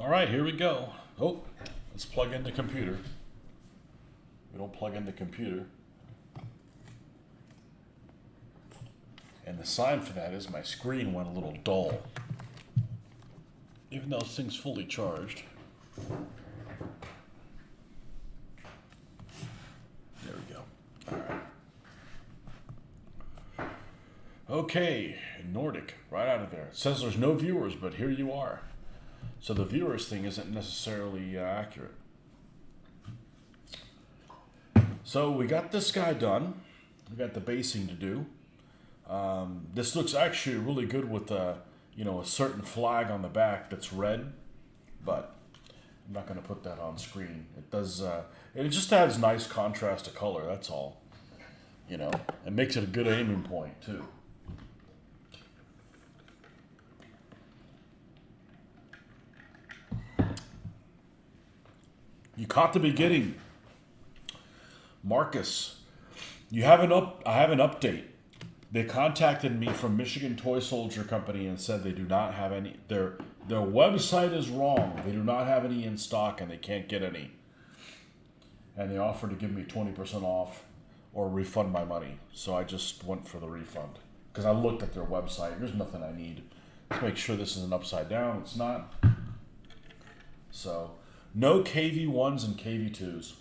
All right, here we go. Oh, let's plug in the computer. We don't plug in the computer. And the sign for that is my screen went a little dull. Even though this thing's fully charged. There we go. All right. Okay, Nordic, right out of there. It says there's no viewers, but here you are. So the viewers thing isn't necessarily accurate. So we got this guy done. We got the basing to do. This looks actually really good with a certain flag on the back that's red, but I'm not going to put that on screen. It does. It just adds nice contrast to color. That's all. It makes it a good aiming point too. You caught the beginning, Marcus. I have an update. They contacted me from Michigan Toy Soldier Company and said they do not have any. Their website is wrong. They do not have any in stock and they can't get any. And they offered to give me 20% off or refund my money. So I just went for the refund because I looked at their website. There's nothing I need. Let's make sure this isn't upside down. It's not. So no KV1s and KV2s.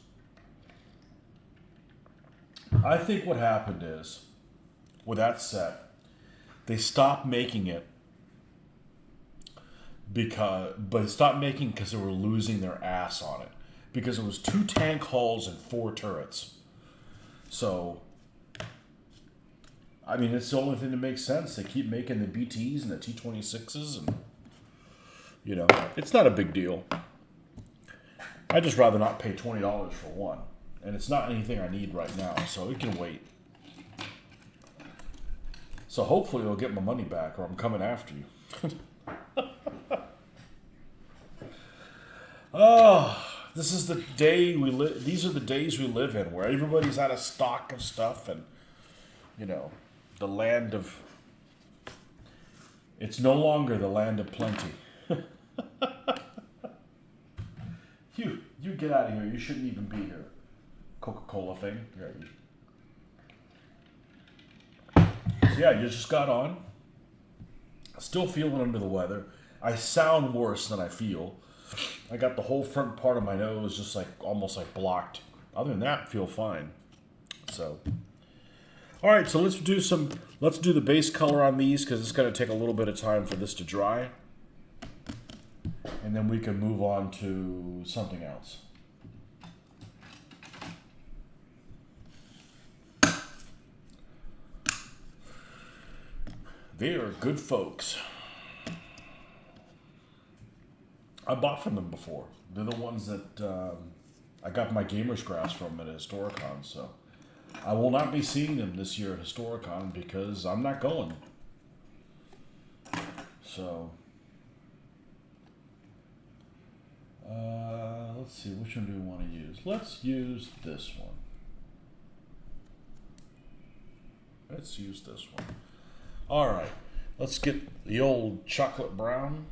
I think what happened is, with that set, they stopped making it because they were losing their ass on it, because it was 2 tank hulls and 4 turrets. So, I mean, it's the only thing that makes sense. They keep making the BTs and the T-26s, and it's not a big deal. I'd just rather not pay $20 for one, and it's not anything I need right now, so it can wait. So hopefully I'll get my money back, or I'm coming after you. Oh, this is the day we live. These are the days we live in, where everybody's out of stock of stuff, and the land of. It's no longer the land of plenty. You get out of here. You shouldn't even be here. Coca-Cola thing. So yeah, you just got on. Still feeling under the weather. I sound worse than I feel. I got the whole front part of my nose just almost blocked. Other than that, I feel fine. So, all right. So let's do the base color on these because it's going to take a little bit of time for this to dry, and then we can move on to something else. They are good folks. I bought from them before. They're the ones that I got my gamer's grass from at Historicon, so I will not be seeing them this year at Historicon because I'm not going. So, let's see, which one do we want to use? Let's use this one. Let's use this one. All right, let's get the old chocolate brown.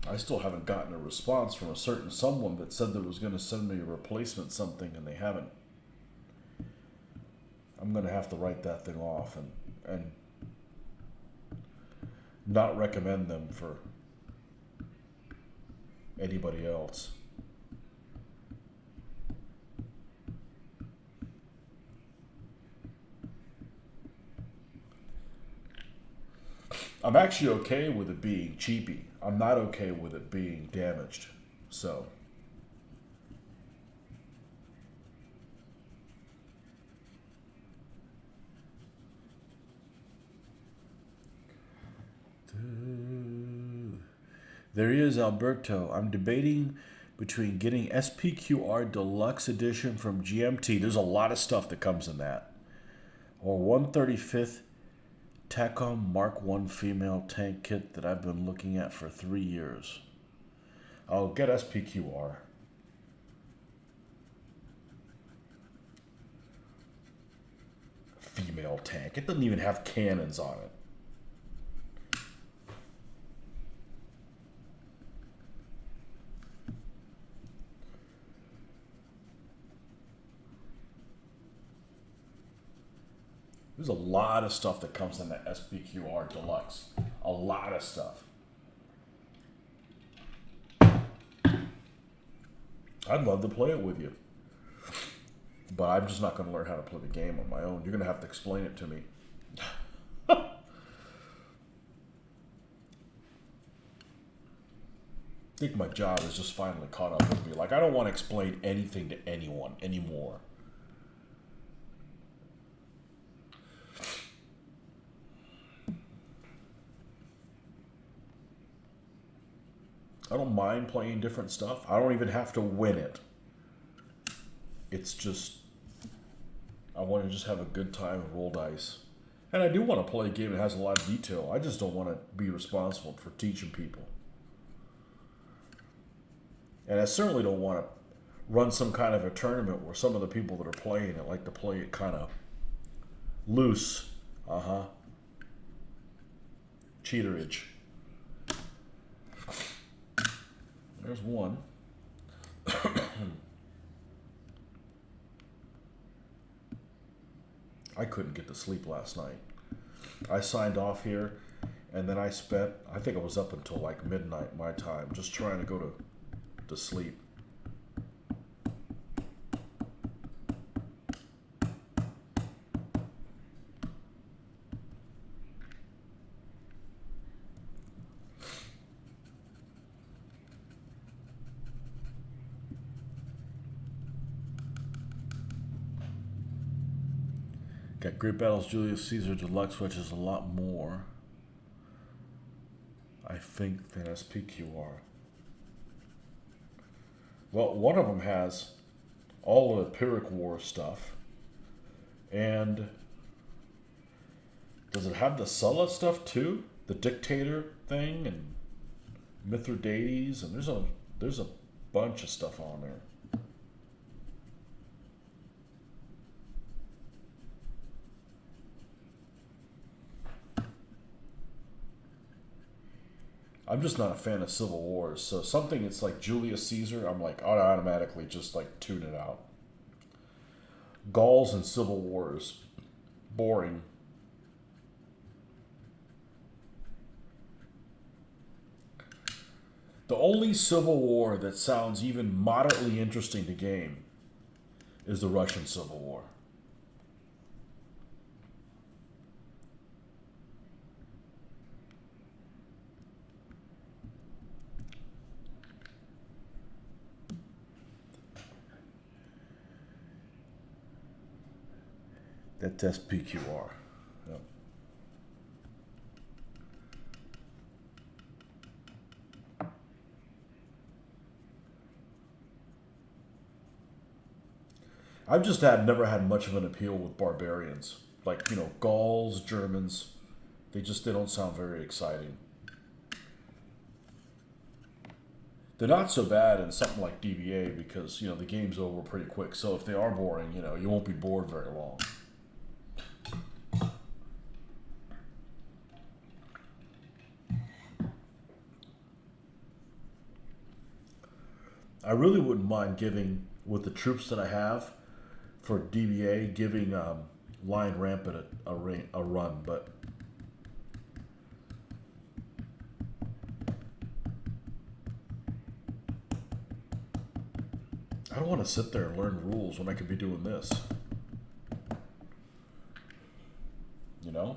I still haven't gotten a response from a certain someone that said that was going to send me a replacement something, and they haven't. I'm going to have to write that thing off and not recommend them for anybody else. I'm actually okay with it being cheapy. I'm not okay with it being damaged. So, there he is, Alberto. I'm debating between getting SPQR Deluxe Edition from GMT. There's a lot of stuff that comes in that. Or 135th TACOM Mark I female tank kit that I've been looking at for 3 years. I'll get SPQR. female tank. It doesn't even have cannons on it. There's a lot of stuff that comes in that SPQR Deluxe. A lot of stuff. I'd love to play it with you. But I'm just not going to learn how to play the game on my own. You're going to have to explain it to me. I think my job is just finally caught up with me. Like, I don't want to explain anything to anyone anymore. I don't mind playing different stuff. I don't even have to win it. It's just, I want to just have a good time and roll dice. And I do want to play a game that has a lot of detail. I just don't want to be responsible for teaching people. And I certainly don't want to run some kind of a tournament where some of the people that are playing it like to play it kind of loose. Cheaterage. There's one. I couldn't get to sleep last night. I signed off here, and then I spent, I think I was up until like midnight my time, just trying to go to sleep. Got Great Battles Julius Caesar Deluxe, which is a lot more, I think, than SPQR. Well, one of them has all the Pyrrhic War stuff. And does it have the Sulla stuff too? The Dictator thing and Mithridates, and there's a bunch of stuff on there. I'm just not a fan of Civil Wars, so something that's like Julius Caesar, I'm like automatically just like tune it out. Gauls and Civil Wars, boring. The only Civil War that sounds even moderately interesting to game is the Russian Civil War. That's SPQR. Yep. I've just never had much of an appeal with barbarians. Like, Gauls, Germans, they don't sound very exciting. They're not so bad in something like DBA because, the game's over pretty quick. So if they are boring, you won't be bored very long. I really wouldn't mind giving, with the troops that I have for DBA, giving Lion Rampant a run, but I don't want to sit there and learn rules when I could be doing this. Yeah,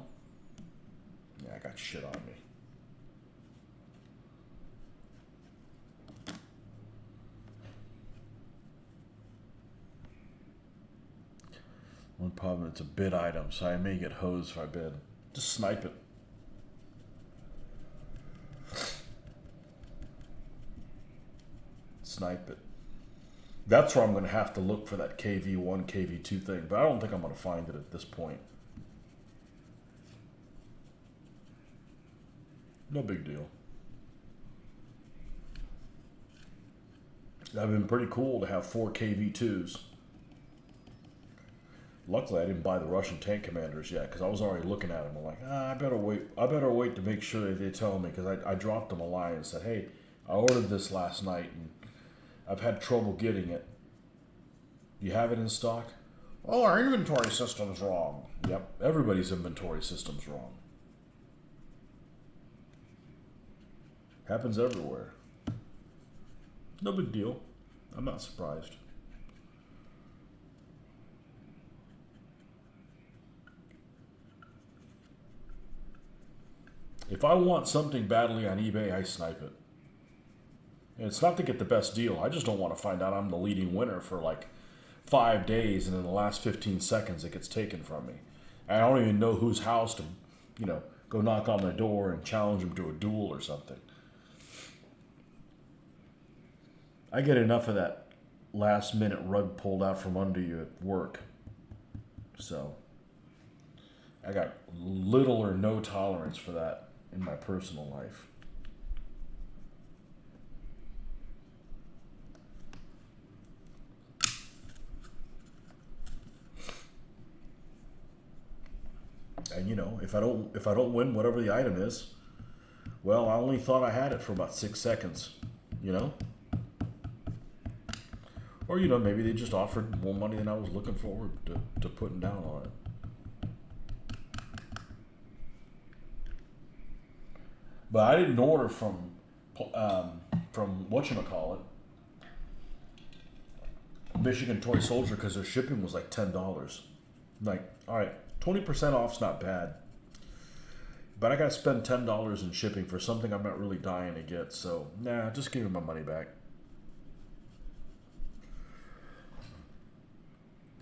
I got shit on me. One problem, it's a bid item, so I may get hosed if I bid. Just snipe it. Snipe it. That's where I'm going to have to look for that KV1, KV2 thing, but I don't think I'm going to find it at this point. No big deal. That'd been pretty cool to have 4 KV2s. Luckily, I didn't buy the Russian tank commanders yet because I was already looking at them. I'm like, I better wait. I better wait to make sure that they tell me because I dropped them a line and said, hey, I ordered this last night and I've had trouble getting it. You have it in stock? Oh, our inventory system's wrong. Yep, everybody's inventory system's wrong. Happens everywhere. No big deal. I'm not surprised. If I want something badly on eBay, I snipe it. And it's not to get the best deal. I just don't want to find out I'm the leading winner for like 5 days and in the last 15 seconds it gets taken from me. I don't even know whose house to, go knock on their door and challenge them to a duel or something. I get enough of that last minute rug pulled out from under you at work. So I got little or no tolerance for that in my personal life. And if I don't win whatever the item is, well, I only thought I had it for about 6 seconds, Or maybe they just offered more money than I was looking forward to putting down on it. But I didn't order from whatchamacallit, Michigan Toy Soldier, because their shipping was like $10. Like, all right, 20% off's not bad. But I got to spend $10 in shipping for something I'm not really dying to get. So, nah, just give me my money back.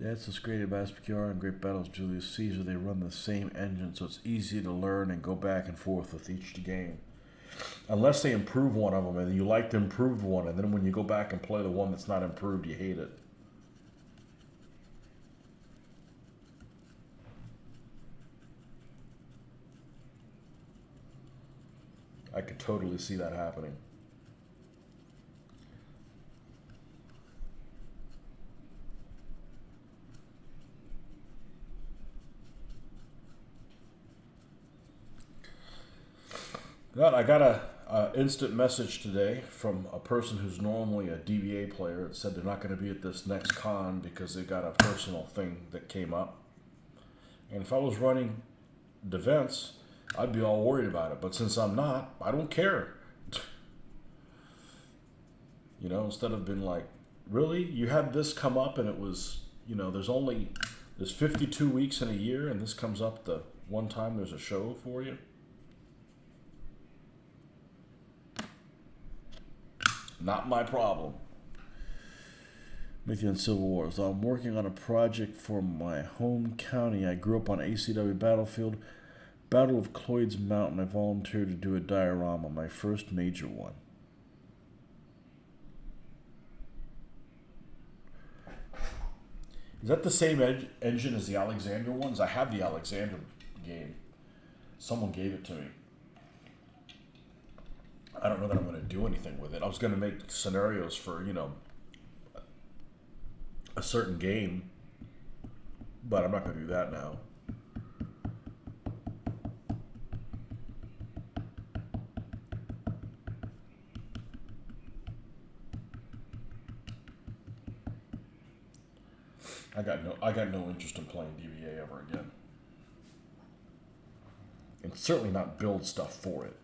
That's what's great about SPQR and Great Battles, Julius Caesar. They run the same engine, so it's easy to learn and go back and forth with each game. Unless they improve one of them, and you like the improved one, and then when you go back and play the one that's not improved, you hate it. I could totally see that happening. I got a instant message today from a person who's normally a DBA player. It said they're not going to be at this next con because they got a personal thing that came up. And if I was running defense, I'd be all worried about it. But since I'm not, I don't care. Instead of being like, really? You had this come up and it was, there's 52 weeks in a year and this comes up the one time there's a show for you? Not my problem. Mythian Civil Wars. I'm working on a project for my home county. I grew up on ACW Battlefield. Battle of Cloyd's Mountain. I volunteered to do a diorama, my first major one. Is that the same engine as the Alexander ones? I have the Alexander game. Someone gave it to me. I don't know that I'm going to do anything with it. I was going to make scenarios for, a certain game, but I'm not going to do that now. I got no interest in playing DBA ever again. And certainly not build stuff for it.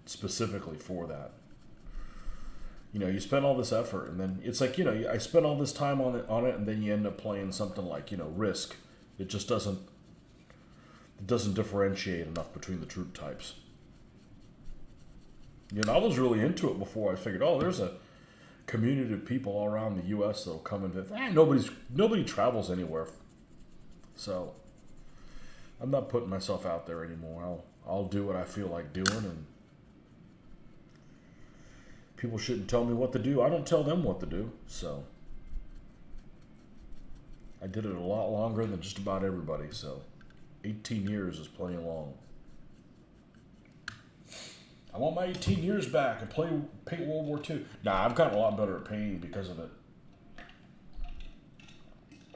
Specifically for that. You spend all this effort and then it's like, I spent all this time on it and then you end up playing something like, Risk. It just doesn't differentiate enough between the troop types. I was really into it before. I figured, there's a community of people all around the U.S. that'll come and nobody travels anywhere. So I'm not putting myself out there anymore. I'll do what I feel like doing, and people shouldn't tell me what to do. I don't tell them what to do. So I did it a lot longer than just about everybody. So 18 years is plenty long. I want my 18 years back and paint World War II. Nah, I've gotten a lot better at painting because of it.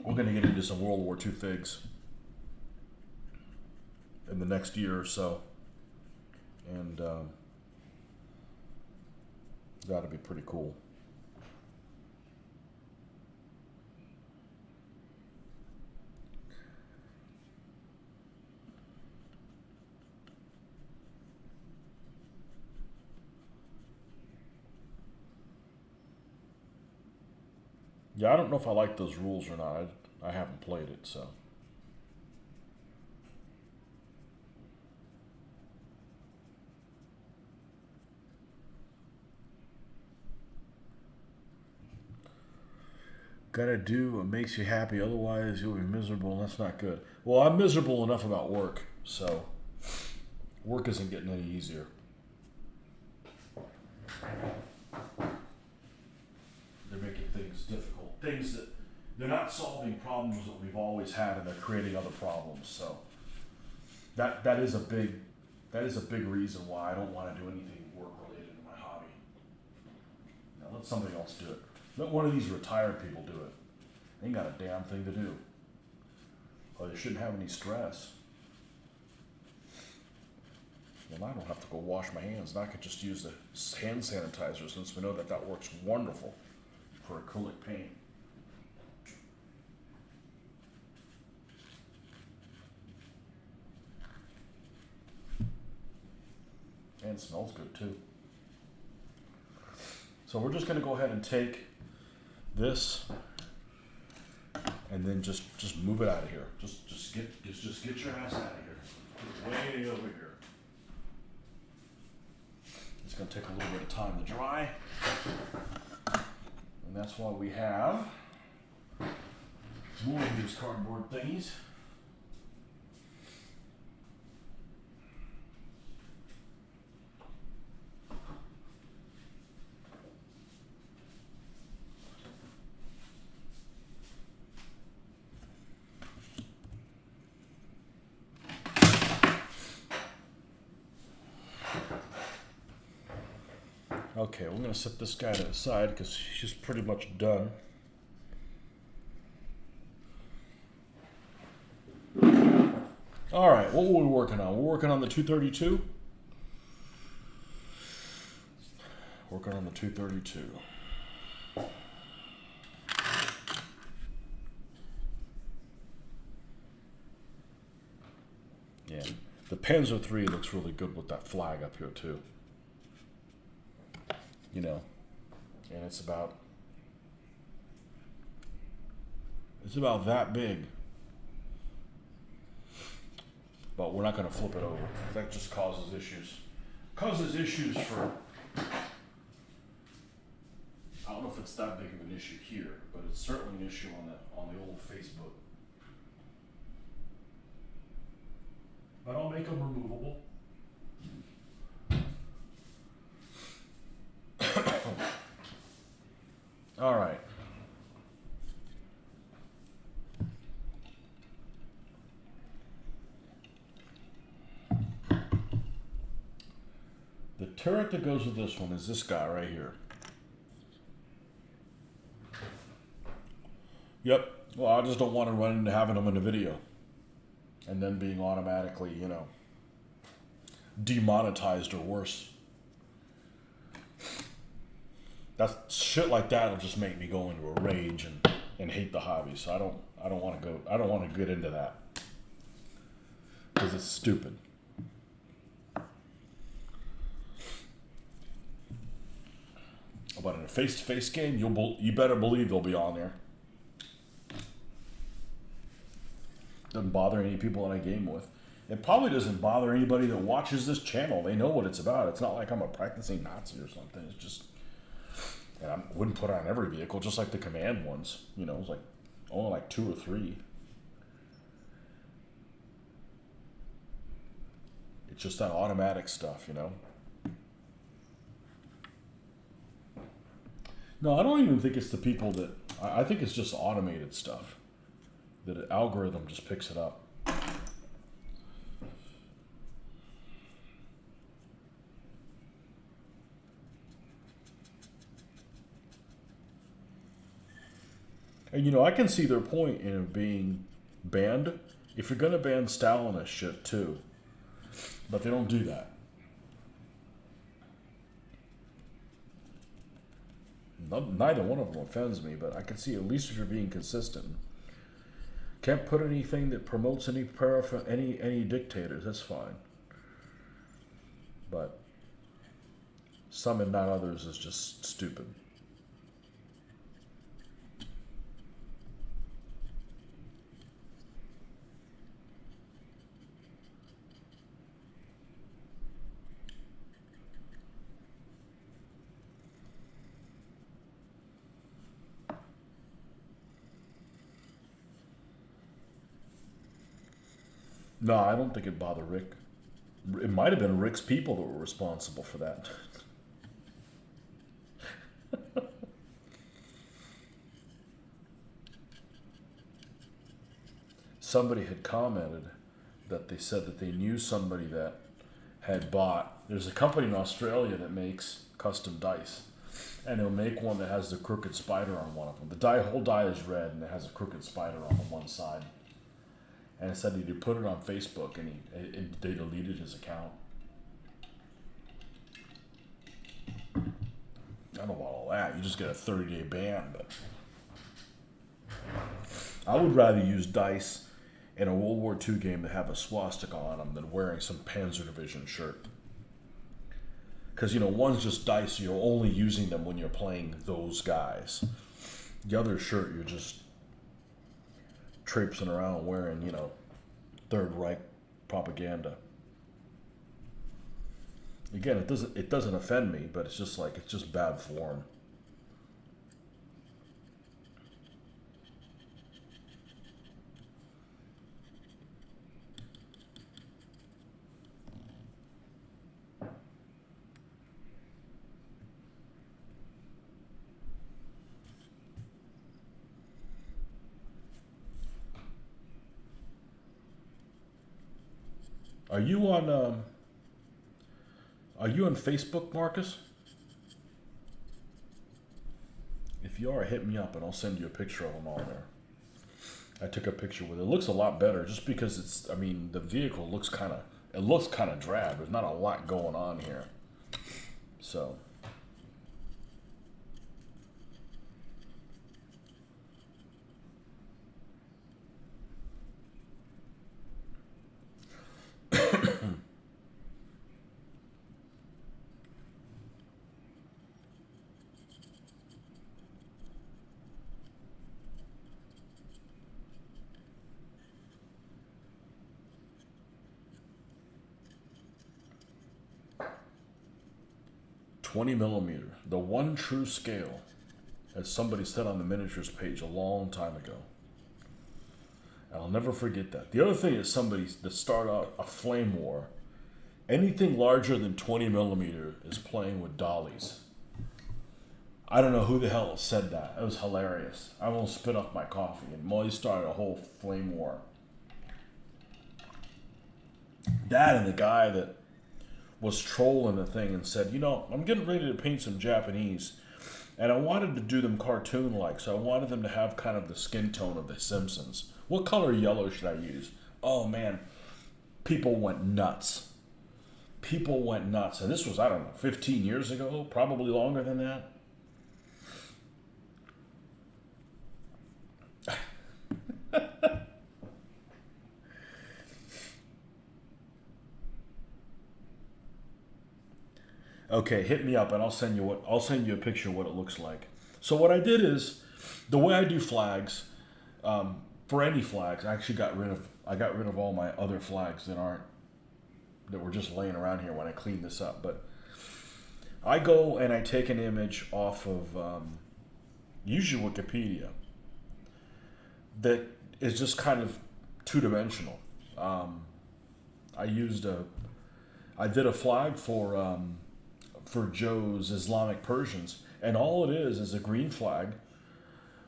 we're going to get into some World War II figs in the next year or so. And that'll be pretty cool. Yeah, I don't know if I like those rules or not. I haven't played it, so. Gotta do what makes you happy, otherwise you'll be miserable, and that's not good. Well, I'm miserable enough about work, so work isn't getting any easier. They're making things difficult. Things that they're not solving problems that we've always had, and they're creating other problems. So that is a big reason why I don't want to do anything work related to my hobby. Now let somebody else do it. Let one of these retired people do it. They ain't got a damn thing to do. Or they shouldn't have any stress. Well, I don't have to go wash my hands. And I could just use the hand sanitizer, since we know that works wonderful for acrylic paint. And it smells good too. So we're just going to go ahead and take this and then just move it out of here. Just get your ass out of here. Put it way over here. It's going to take a little bit of time to dry. And that's why we have more of these cardboard thingies. Okay, we're going to set this guy to the side because he's pretty much done. All right, what were we working on? We're working on the 232. Working on the 232. Yeah, the Panzer III looks really good with that flag up here too. You know, and it's about that big. But we're not going to flip it over. That just causes issues. Causes issues for, I don't know if it's that big of an issue here, but it's certainly an issue on the old Facebook. But I'll make them removable. All right. The turret that goes with this one is this guy right here. Yep. Well, I just don't want to run into having them in the video and then being automatically, you know, demonetized or worse. That shit like that will just make me go into a rage and hate the hobby. So I don't want to get into that because it's stupid. But in a face-to-face game, you better believe they'll be on there. Doesn't bother any people that I game with. It probably doesn't bother anybody that watches this channel. They know what it's about. It's not like I'm a practicing Nazi or something. It's just, and I wouldn't put it on every vehicle, just like the Command ones. You know, it was like only like 2 or 3. It's just that automatic stuff, you know. No, I don't even think it's the people that, I think it's just automated stuff. That an algorithm just picks it up. And I can see their point in it being banned if you're gonna ban Stalinist shit too. But they don't do that. Neither one of them offends me, but I can see at least if you're being consistent. Can't put anything that promotes any dictators. That's fine. But some and not others is just stupid. No, I don't think it bothered Rick. It might have been Rick's people that were responsible for that. Somebody had commented that they said that they knew somebody that had bought. There's a company in Australia that makes custom dice, and they'll make one that has the crooked spider on one of them. The whole die is red, and it has a crooked spider on one side. And it said he'd put it on Facebook, and they deleted his account. I don't know about all that. You just get a 30-day ban, but I would rather use dice in a World War II game that have a swastika on them than wearing some Panzer Division shirt. Because, one's just dice, you're only using them when you're playing those guys. The other shirt, you're just traipsing around wearing, Third Reich propaganda. Again, it doesn't offend me, but it's just bad form. Are you on Facebook, Marcus? If you are, hit me up and I'll send you a picture of them all there. I took a picture with it. It looks a lot better just because the vehicle looks kind of drab. There's not a lot going on here. So $20mm, the one true scale, as somebody said on the miniatures page a long time ago. And I'll never forget that. The other thing is somebody to start out a flame war. Anything larger than 20mm is playing with dollies. I don't know who the hell said that. It was hilarious. I almost spit up my coffee, and Molly started a whole flame war. That and the guy that was trolling the thing and said, I'm getting ready to paint some Japanese, and I wanted to do them cartoon-like, so I wanted them to have kind of the skin tone of the Simpsons. What color yellow should I use? Oh, man. People went nuts. And this was, 15 years ago, probably longer than that. Okay, hit me up and I'll send you a picture of what it looks like. So what I did is, the way I do flags, for any flags, I got rid of all my other flags that were just laying around here when I cleaned this up. But I go and I take an image off of usually Wikipedia that is just kind of two-dimensional. I did a flag for Joe's Islamic Persians, and all it is a green flag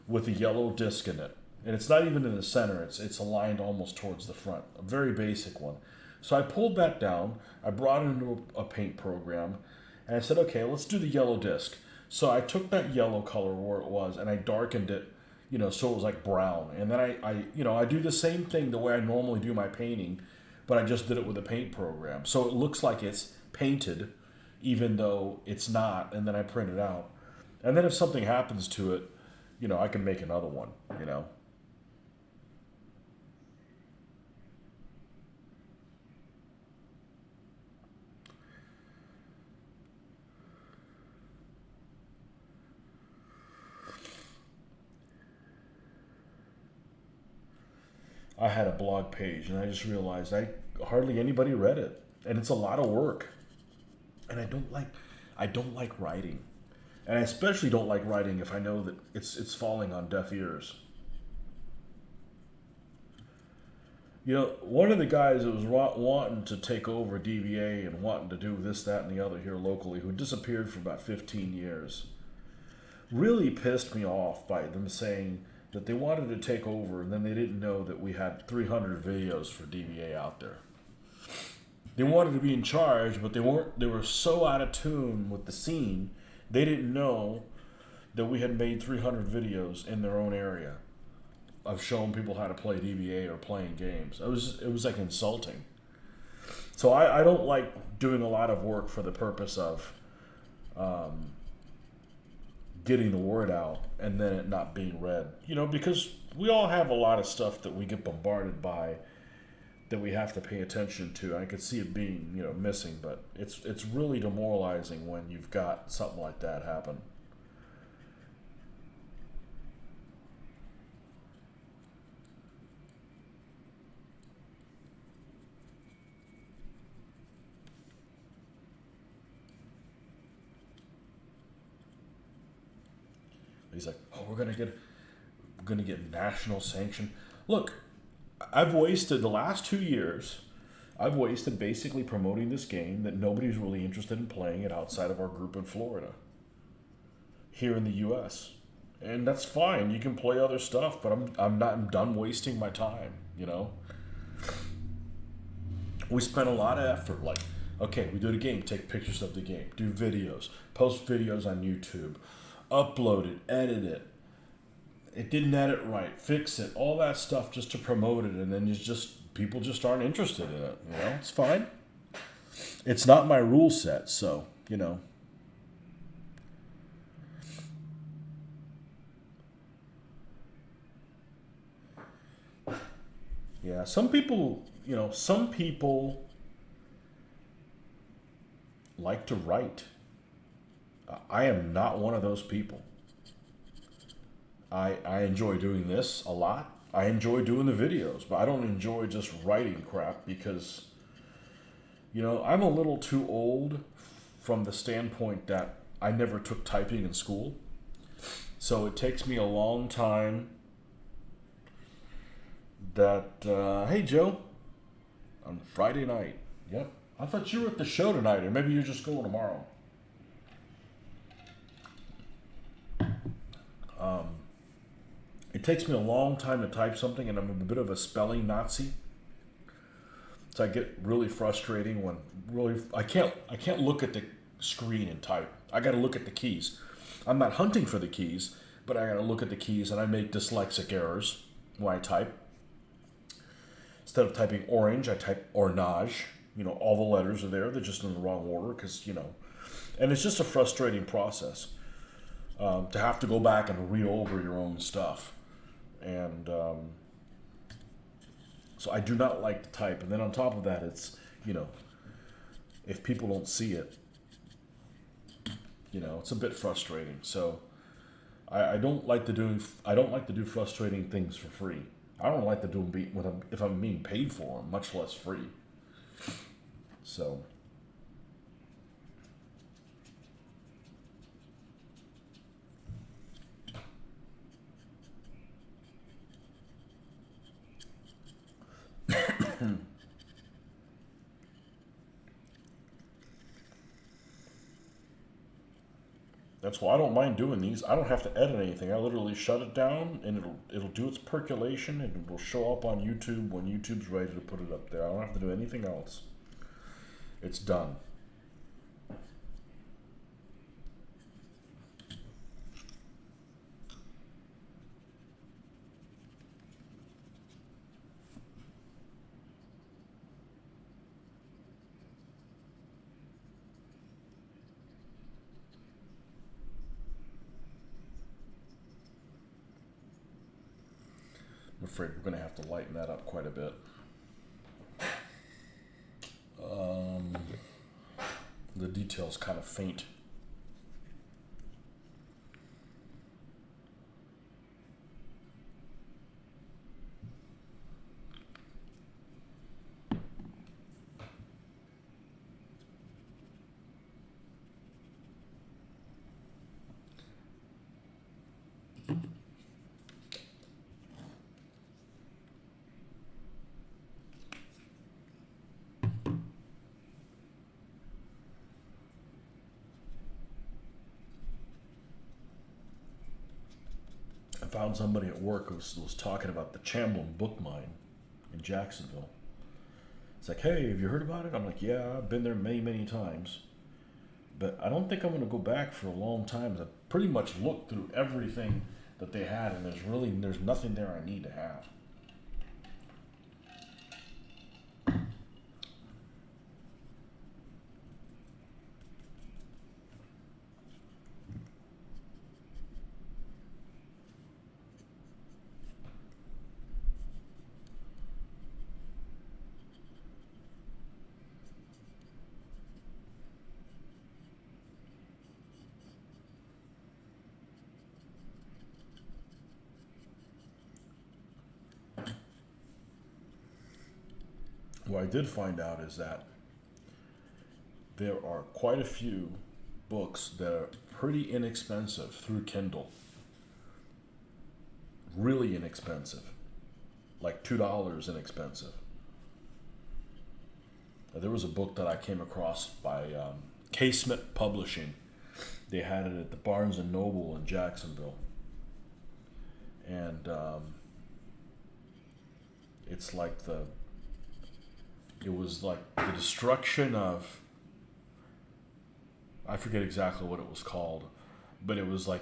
with a yellow disc in it. And it's not even in the center, it's aligned almost towards the front. A very basic one. So I pulled that down, I brought it into a paint program, and I said, okay, let's do the yellow disc. So I took that yellow color where it was, and I darkened it so it was like brown. And then I do the same thing the way I normally do my painting, but I just did it with a paint program. So it looks like it's painted, even though it's not, and then I print it out. And then if something happens to it, I can make another one. I had a blog page and I just realized hardly anybody read it. And it's a lot of work. And I don't like writing. And I especially don't like writing if I know that it's falling on deaf ears. One of the guys that was wanting to take over DBA and wanting to do this, that, and the other here locally, who disappeared for about 15 years, really pissed me off by them saying that they wanted to take over and then they didn't know that we had 300 videos for DBA out there. They wanted to be in charge, but they weren't. They were so out of tune with the scene, they didn't know that we had made 300 videos in their own area of showing people how to play DBA or playing games. It was like insulting. So I don't like doing a lot of work for the purpose of getting the word out and then it not being read. Because we all have a lot of stuff that we get bombarded by that we have to pay attention to. I could see it being, missing, but it's really demoralizing when you've got something like that happen. He's like, "Oh, we're gonna get national sanction." Look, I've wasted the last 2 years. I've wasted basically promoting this game that nobody's really interested in playing it outside of our group in Florida, here in the U.S. And that's fine. You can play other stuff, but I'm done wasting my time. We spent a lot of effort. Like, okay, we do the game, take pictures of the game, do videos, post videos on YouTube, upload it, edit it. It didn't edit right, fix it, all that stuff just to promote it, and then people just aren't interested in it. It's fine. It's not my rule set, so. Yeah, some people like to write. I am not one of those people. I enjoy doing this a lot. I enjoy doing the videos, but I don't enjoy just writing crap because, I'm a little too old from the standpoint that I never took typing in school. So it takes me a long time hey, Joe, on Friday night. Yep. I thought you were at the show tonight, or maybe you're just going tomorrow. It takes me a long time to type something, and I'm a bit of a spelling Nazi. So I get really frustrating when I can't look at the screen and type. I got to look at the keys. I'm not hunting for the keys, but I got to look at the keys, and I make dyslexic errors when I type. Instead of typing orange, I type ornage. All the letters are there. They're just in the wrong order and it's just a frustrating process to have to go back and read over your own stuff. And so I do not like to type. And then on top of that, it's, if people don't see it, it's a bit frustrating. So I don't like to do frustrating things for free. I don't like to do them if I'm being paid for them, much less free. So that's why I don't mind doing these. I don't have to edit anything. I literally shut it down and it'll do its percolation and it will show up on YouTube when YouTube's ready to put it up there. I don't have to do anything else. It's done. I'm afraid we're going to have to lighten that up quite a bit. The detail's kind of faint. I found somebody at work who was talking about the Chamblin book mine in Jacksonville. It's like, hey, have you heard about it? I'm like, yeah, I've been there many, many times. But I don't think I'm going to go back for a long time. I've pretty much looked through everything that they had, and there's nothing there I need to have. What I did find out is that there are quite a few books that are pretty inexpensive through Kindle. Really inexpensive. Like $2 inexpensive. There was a book that I came across by Casement Publishing. They had it at the Barnes and Noble in Jacksonville. And it's like it was like the destruction of, I forget exactly what it was called, but it was like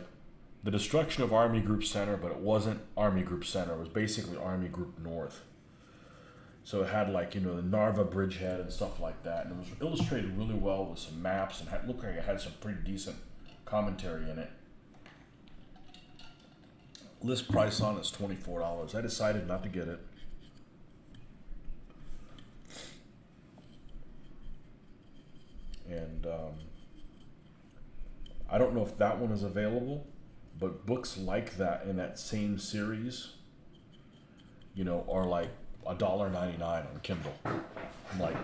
the destruction of Army Group Center, but it wasn't Army Group Center. It was basically Army Group North. So it had like, the Narva bridgehead and stuff like that. And it was illustrated really well with some maps and looked like it had some pretty decent commentary in it. List price on it's $24. I decided not to get it. And I don't know if that one is available, but books like that in that same series, are like $1.99 on Kindle. I'm like,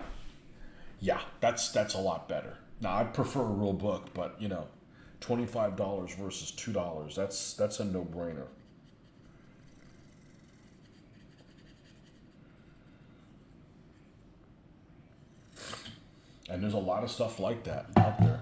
yeah, that's a lot better. Now I prefer a real book, but $25 versus $2, that's a no-brainer. And there's a lot of stuff like that out there.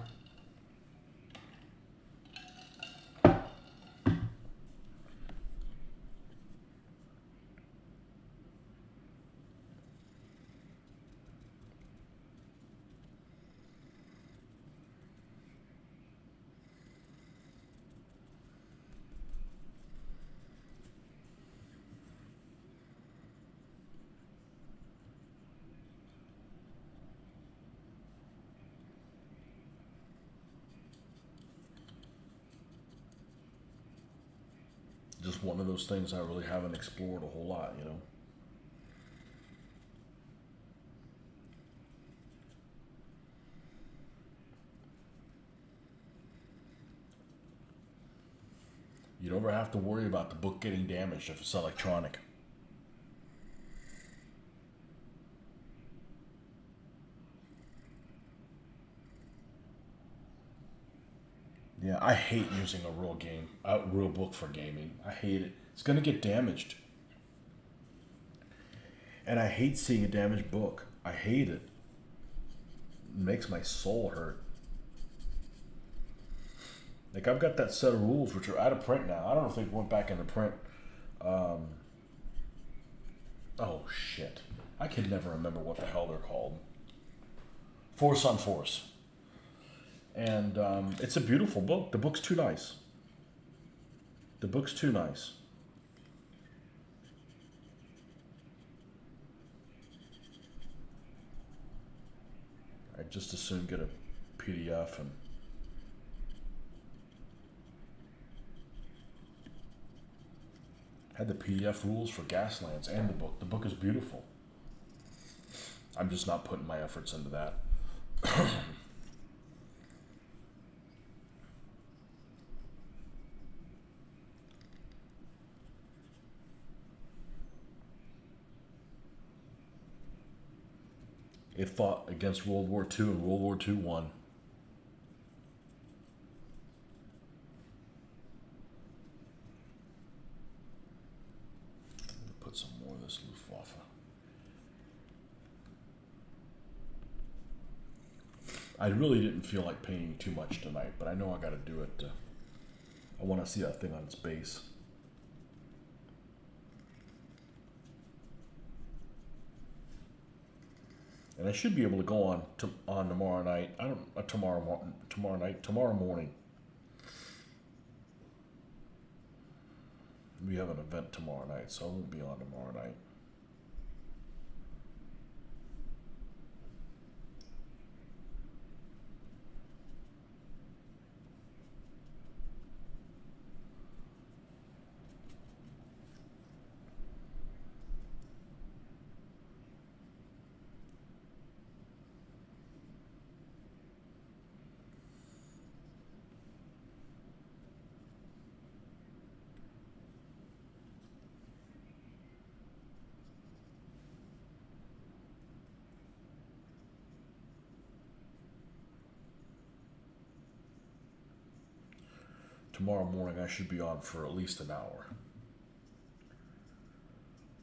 Just one of those things I really haven't explored a whole lot, You don't ever have to worry about the book getting damaged if it's electronic. Yeah, I hate using a real book for gaming. I hate it. It's gonna get damaged. And I hate seeing a damaged book. I hate it. It makes my soul hurt. Like I've got that set of rules which are out of print now. I don't know if they went back into print. Oh shit. I can never remember what the hell they're called. Force on Force. And it's a beautiful book. The book's too nice. The book's too nice. I'd just as soon get a PDF and Had the PDF rules for Gaslands and the book. The book is beautiful. I'm just not putting my efforts into that. It fought against World War II, and World War II won. Put some more of this Luftwaffe. I really didn't feel like painting too much tonight, but I know I got to do it. I want to see that thing on its base. And I should be able to go on tomorrow night. I don't tomorrow morning. We have an event tomorrow night, so I won't be on tomorrow night. Tomorrow morning I should be on for at least an hour.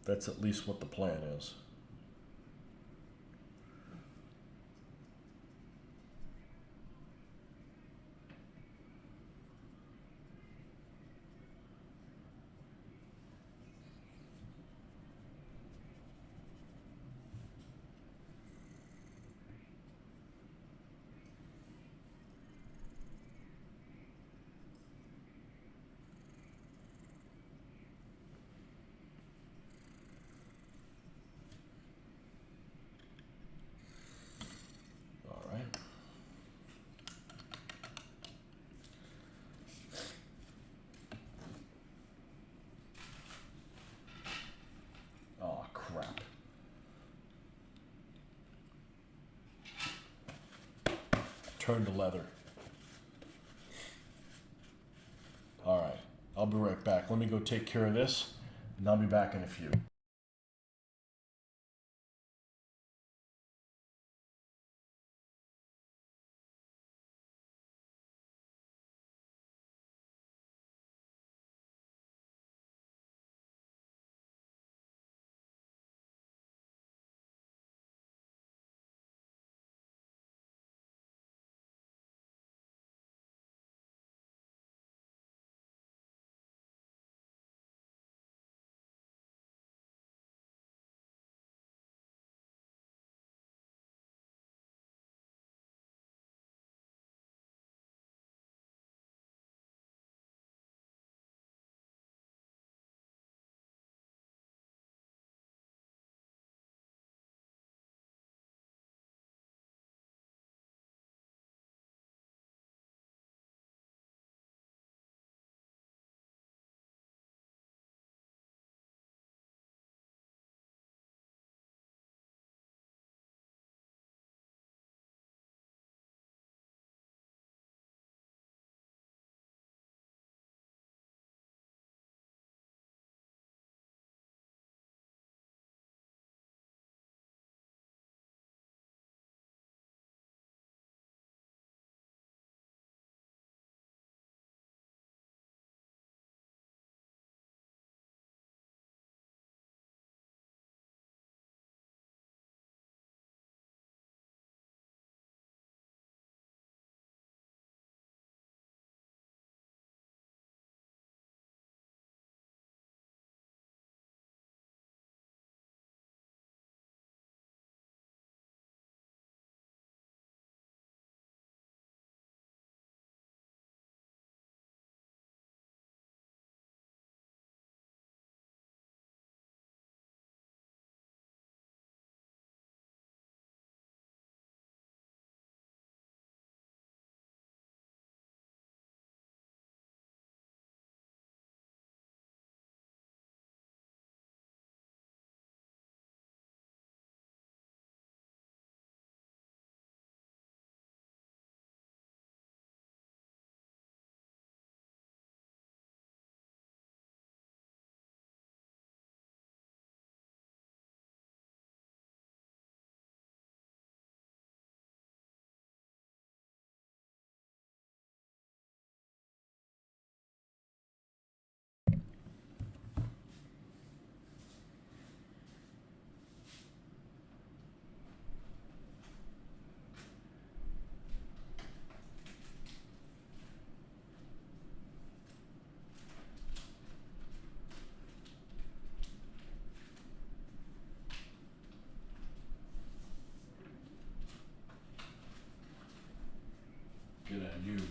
That's at least what the plan is. All right. Oh, crap. Turn to leather. All right. I'll be right back. Let me go take care of this, and I'll be back in a few.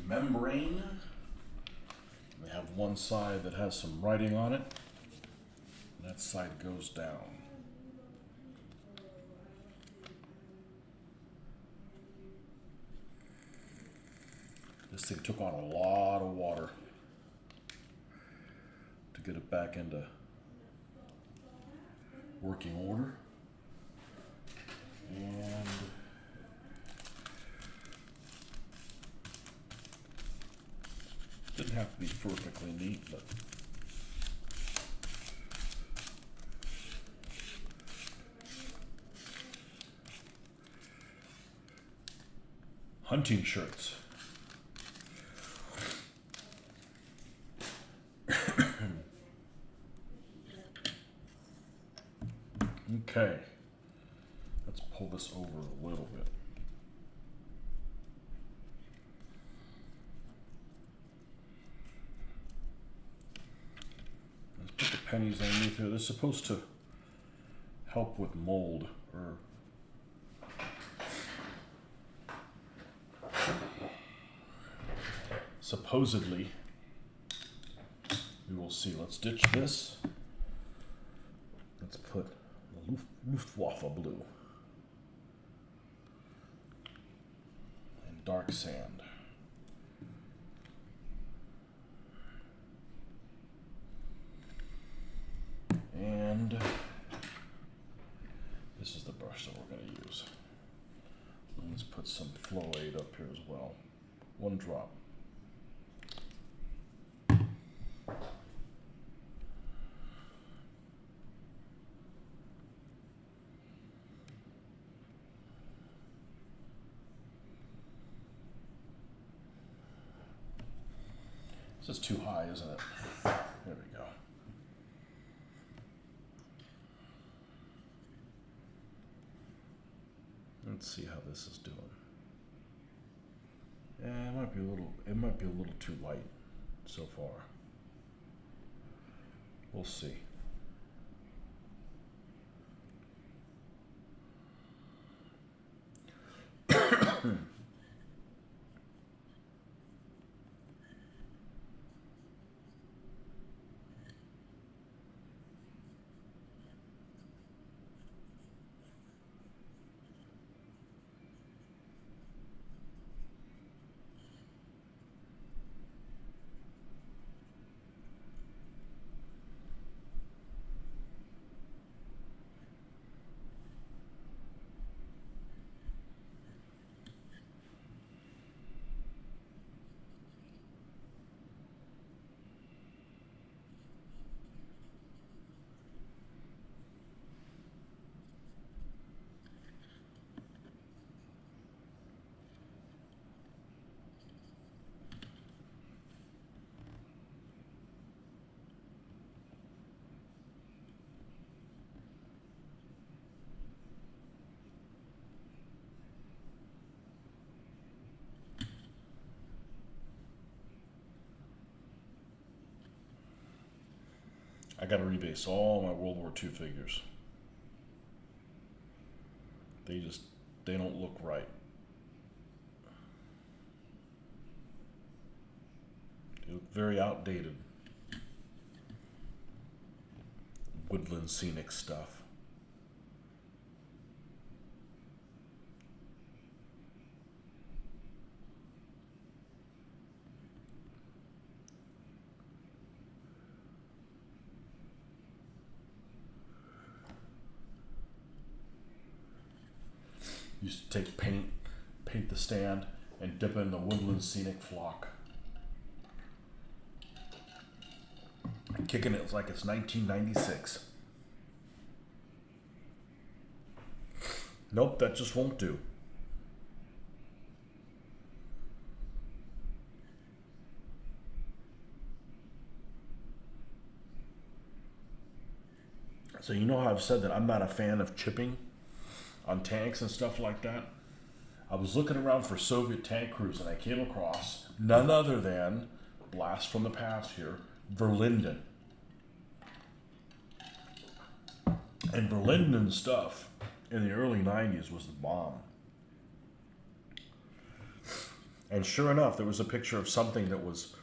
membrane. They have one side that has some writing on it. And that side goes down. This thing took on a lot of water to get it back into working order. And didn't have to be perfectly neat, but hunting shirts. Okay, let's pull this over a little bit. Let's put the pennies underneath here. They're supposed to help with mold, or supposedly. We will see. Let's ditch this. Let's put the Luftwaffe blue and dark sand. And this is the brush that we're going to use. And let's put some flow aid up here as well. One drop. This is too high, isn't it? There we go. Let's see how this is doing. Yeah, it might be a little too light so far. We'll see. I gotta rebase all my World War II figures. They don't look right. They look very outdated. Woodland scenic stuff. Used to take paint the stand, and dip it in the Woodland Scenic flock. Kicking it like it's 1996. Nope, that just won't do. So you know how I've said that I'm not a fan of chipping on tanks and stuff like that? I was looking around for Soviet tank crews and I came across none other than, blast from the past here, Verlinden. And Verlinden stuff in the early 90s was the bomb. And sure enough, there was a picture of something that was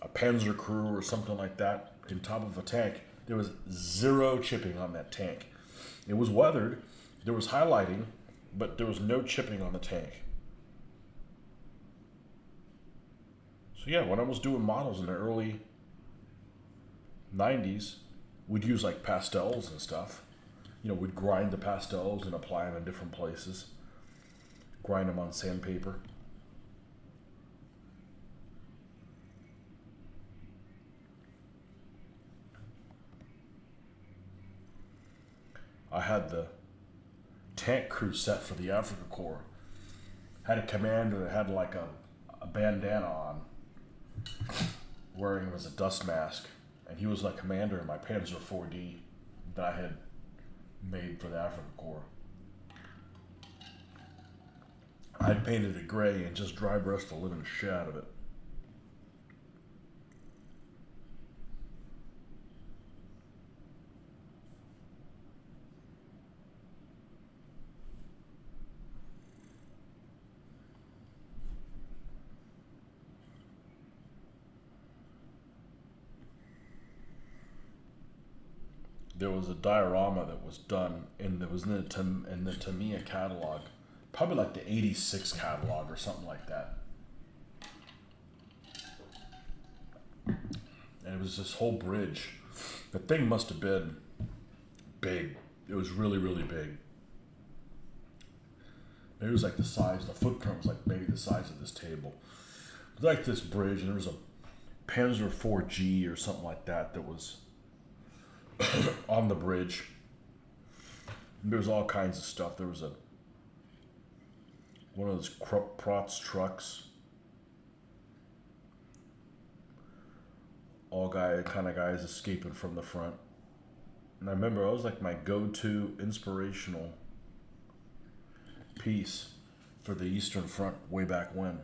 a Panzer crew or something like that in top of a tank. There was zero chipping on that tank. It was weathered, there was highlighting, but there was no chipping on the tank. So yeah, when I was doing models in the early 90s, we'd use like pastels and stuff. You know, we'd grind the pastels and apply them in different places. Grind them on sandpaper. I had the tank crew set for the Africa Corps. Had a commander that had like a bandana on, wearing was a dust mask, and he was like commander in my Panzer 4D that I had made for the Africa Corps. I'd painted it gray and just dry brushed the living shit out of it. There was a diorama that was done, and it was in the Tamiya catalog, probably like the '86 catalog or something like that. And it was this whole bridge. The thing must have been big. It was really, really big. Maybe it was like the size. The footprint was like maybe the size of this table. It was like this bridge, and there was a Panzer 4G or something like that that was on the bridge. There was all kinds of stuff. There was one of those Protz trucks. All kind of guys escaping from the front. And I remember it was like my go-to inspirational piece for the Eastern Front way back when.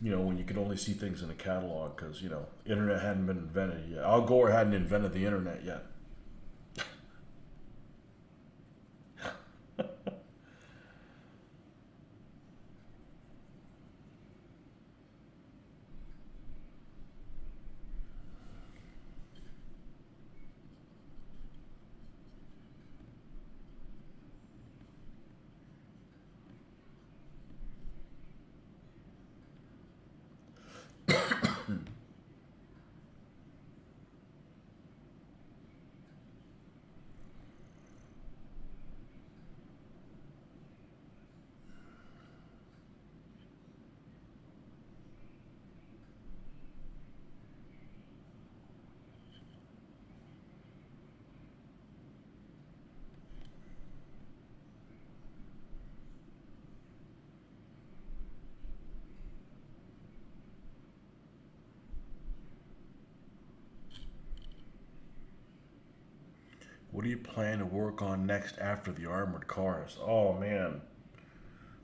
You know, when you could only see things in a catalog because, you know, internet hadn't been invented yet. Al Gore hadn't invented the internet yet. What do you plan to work on next after the armored cars? Oh man,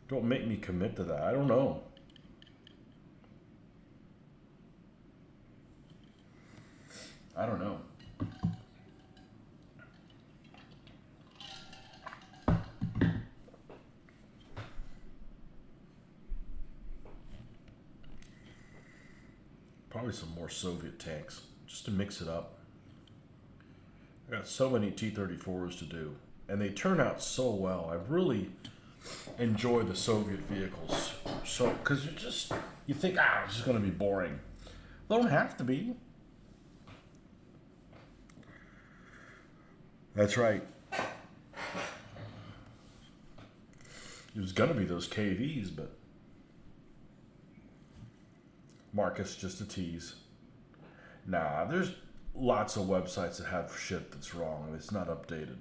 don't make me commit to that. I don't know. I don't know. Probably some more Soviet tanks, just to mix it up. I got so many T-34s to do, and they turn out so well. I really enjoy the Soviet vehicles. So, because you think, it's just going to be boring. They don't have to be. That's right. It was going to be those KVs, but Marcus, just a tease. Nah, there's lots of websites that have shit that's wrong. It's not updated.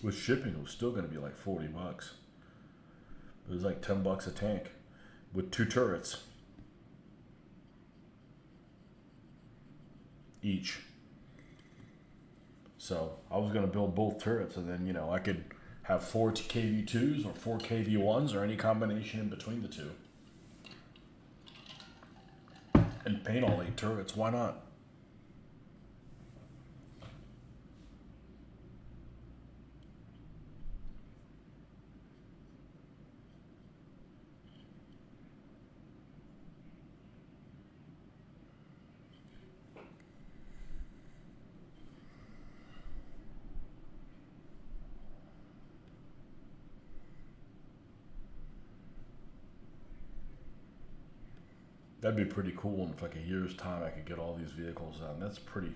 With shipping, it was still going to be like $40. It was like $10 a tank with 2 turrets each. So I was going to build both turrets, and then, you know, I could have 4 KV2s or 4 KV1s or any combination in between the two. And paint all 8 turrets, why not? That'd be pretty cool in like a year's time I could get all these vehicles done. That's pretty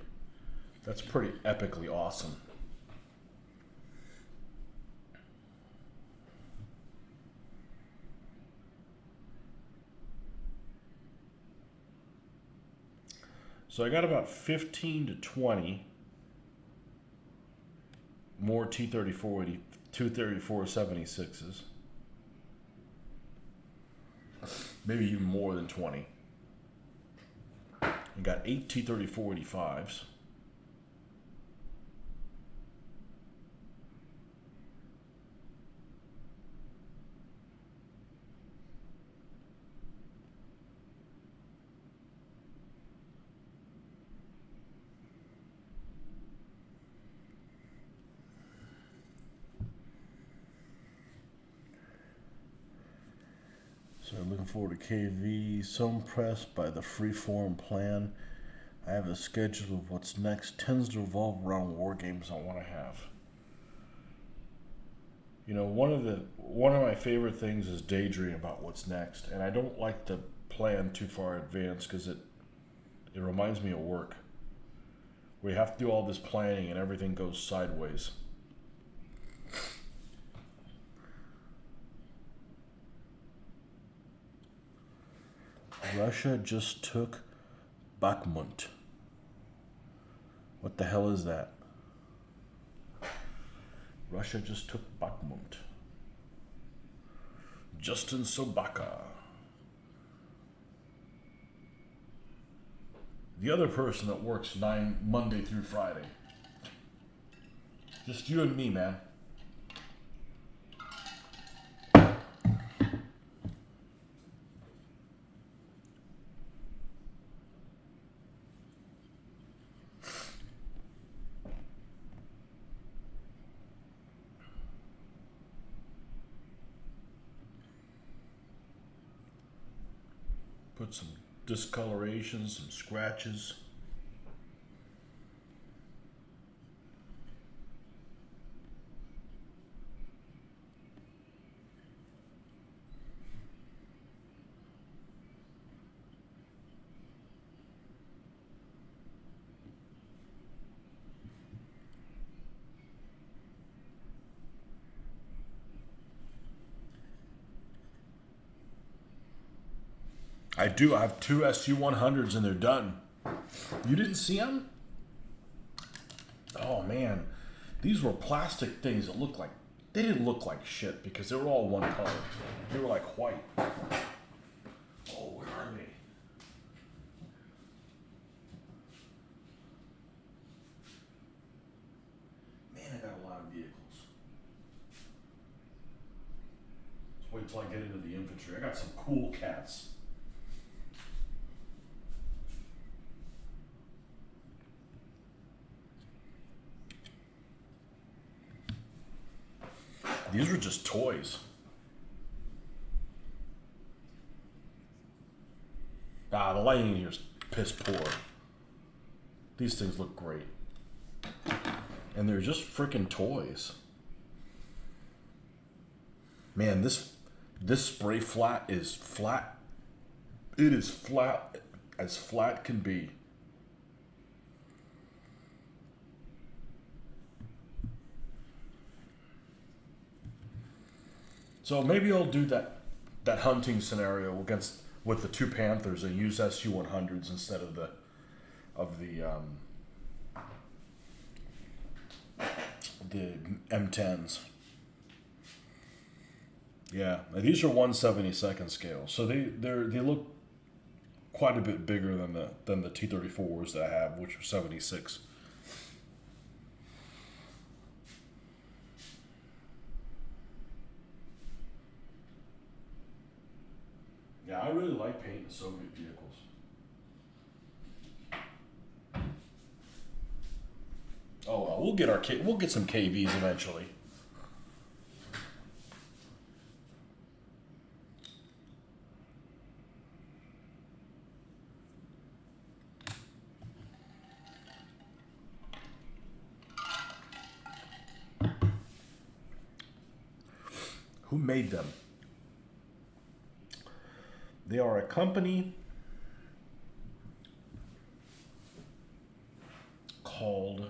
epically awesome. So I got about 15 to 20 more T-34 234-76s. Maybe even more than 20. We got 8 T-34-85s. So looking forward to KV. So impressed by the freeform plan. I have a schedule of what's next. Tends to revolve around war games I want to have. You know, one of my favorite things is daydreaming about what's next, and I don't like to plan too far in advance because it reminds me of work. We have to do all this planning and everything goes sideways. Russia just took Bakhmut. What the hell is that? Russia just took Bakhmut. Justin Sobaka. The other person that works Monday through Friday. Just you and me, man. Put some discoloration, some scratches. I do. I have 2 SU-100s and they're done. You didn't see them? Oh man, these were plastic things that looked like, they didn't look like shit because they were all one color. They were like white. Oh, where are they? Man, I got a lot of vehicles. Let's wait till I get into the infantry. I got some cool cats. These were just toys. Ah, the lighting in here is piss poor. These things look great. And they're just freaking toys. Man, this spray flat is flat. It is flat as flat can be. So maybe I'll do that hunting scenario with the 2 Panthers and use SU-100s instead of the M10s. Yeah, these are 1/72nd scale, so they look quite a bit bigger than the T-34s that I have, which are 76. Yeah, I really like painting Soviet vehicles. Oh well, we'll get some KVs eventually. Who made them? They are a company called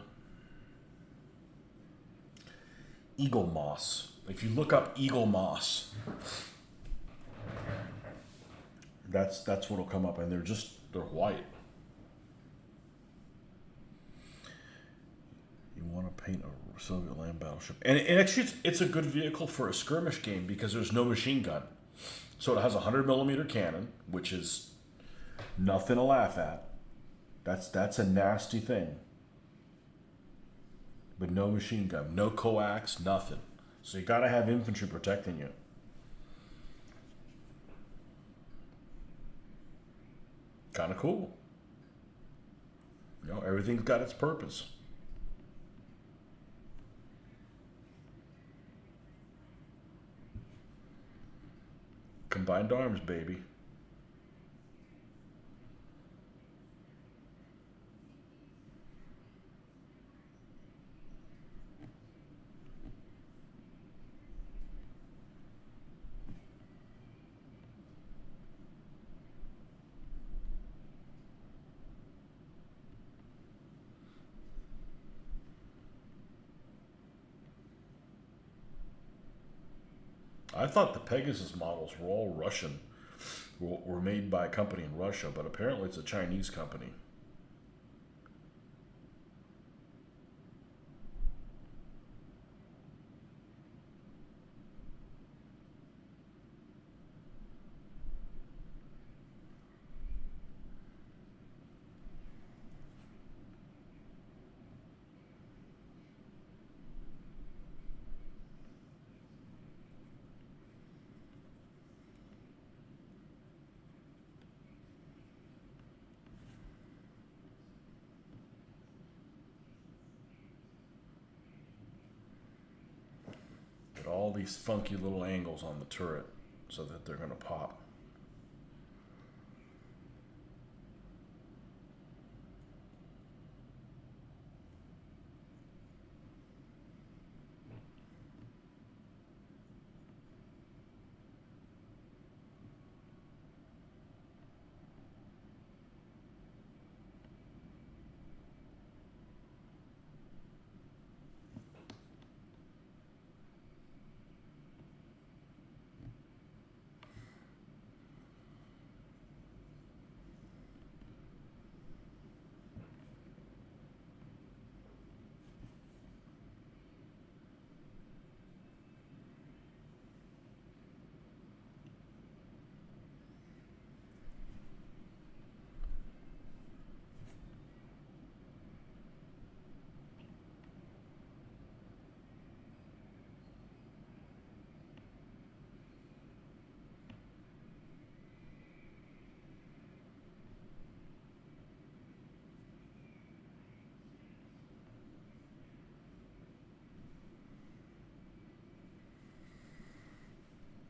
Eagle Moss. If you look up Eagle Moss, that's what'll come up, and they're white. You want to paint a Soviet land battleship, and actually it's a good vehicle for a skirmish game because there's no machine gun, so it has a 100mm cannon, which is nothing to laugh at. That's a nasty thing. But no machine gun, no coax, nothing. So you gotta have infantry protecting you. Kind of cool. You know, everything's got its purpose. Combined arms, baby. I thought the Pegasus models were all Russian, were made by a company in Russia, but apparently it's a Chinese company. Get all these funky little angles on the turret so that they're gonna pop.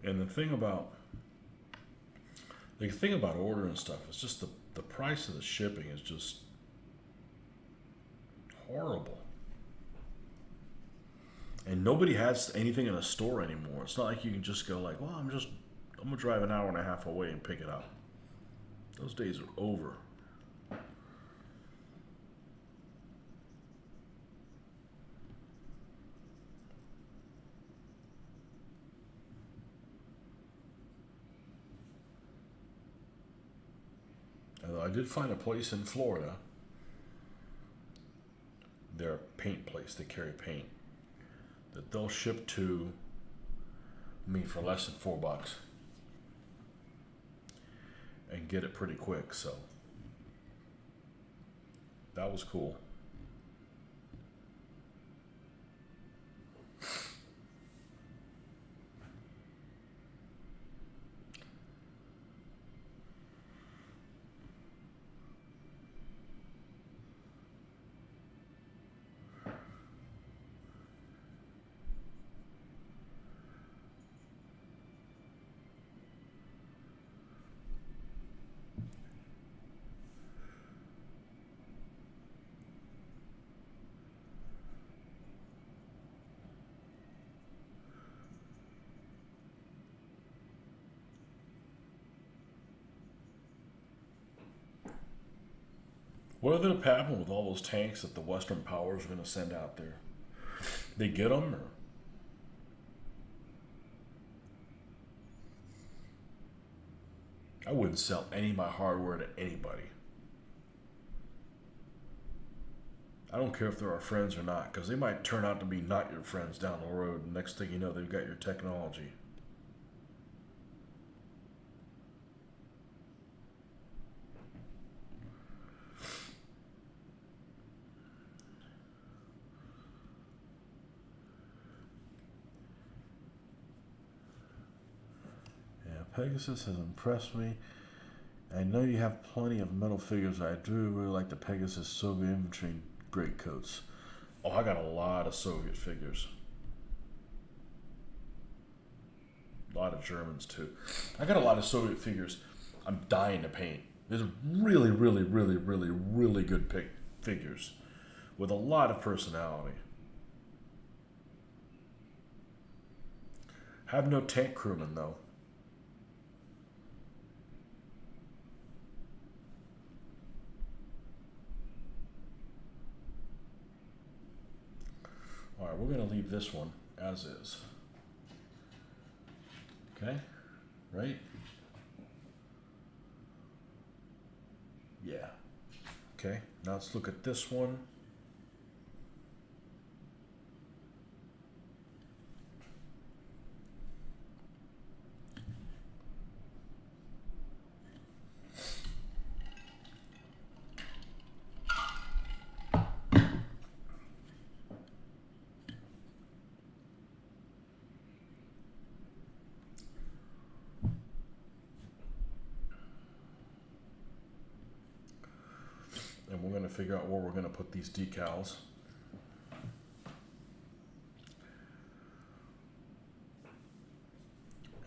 And the thing about ordering stuff is just the price of the shipping is just horrible. And nobody has anything in a store anymore. It's not like you can just go like, well, I'm gonna drive an hour and a half away and pick it up. Those days are over. Although I did find a place in Florida. They're a paint place. They carry paint that they'll ship to me for less than $4 and get it pretty quick. So that was cool. What ended up happening with all those tanks that the Western powers are going to send out there? They get them, or I wouldn't sell any of my hardware to anybody. I don't care if they're our friends or not, because they might turn out to be not your friends down the road. And next thing you know, they've got your technology. Yeah, Pegasus has impressed me. I know you have plenty of metal figures. I do really like the Pegasus Soviet infantry greatcoats. Oh, I got a lot of Soviet figures. A lot of Germans too. I got a lot of Soviet figures I'm dying to paint. These are really, really, really, really, really good figures with a lot of personality. Have no tank crewmen though. Alright, we're going to leave this one as is. Okay? Right? Yeah. Okay, now let's look at this one. And we're going to figure out where we're going to put these decals.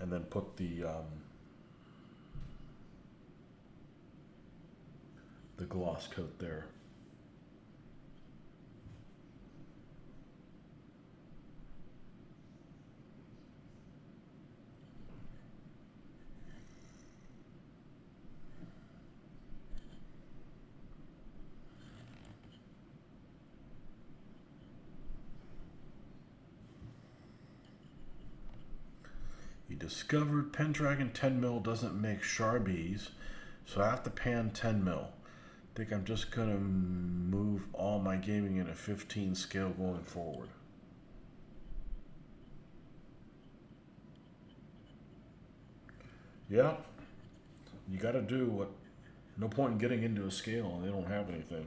And then put the gloss coat there. He discovered Pendragon 10 mil doesn't make Charbies, so I have to pan 10 mil. Think I'm just gonna move all my gaming in a 15 scale going forward. Yeah, you gotta do what. No point in getting into a scale and they don't have anything.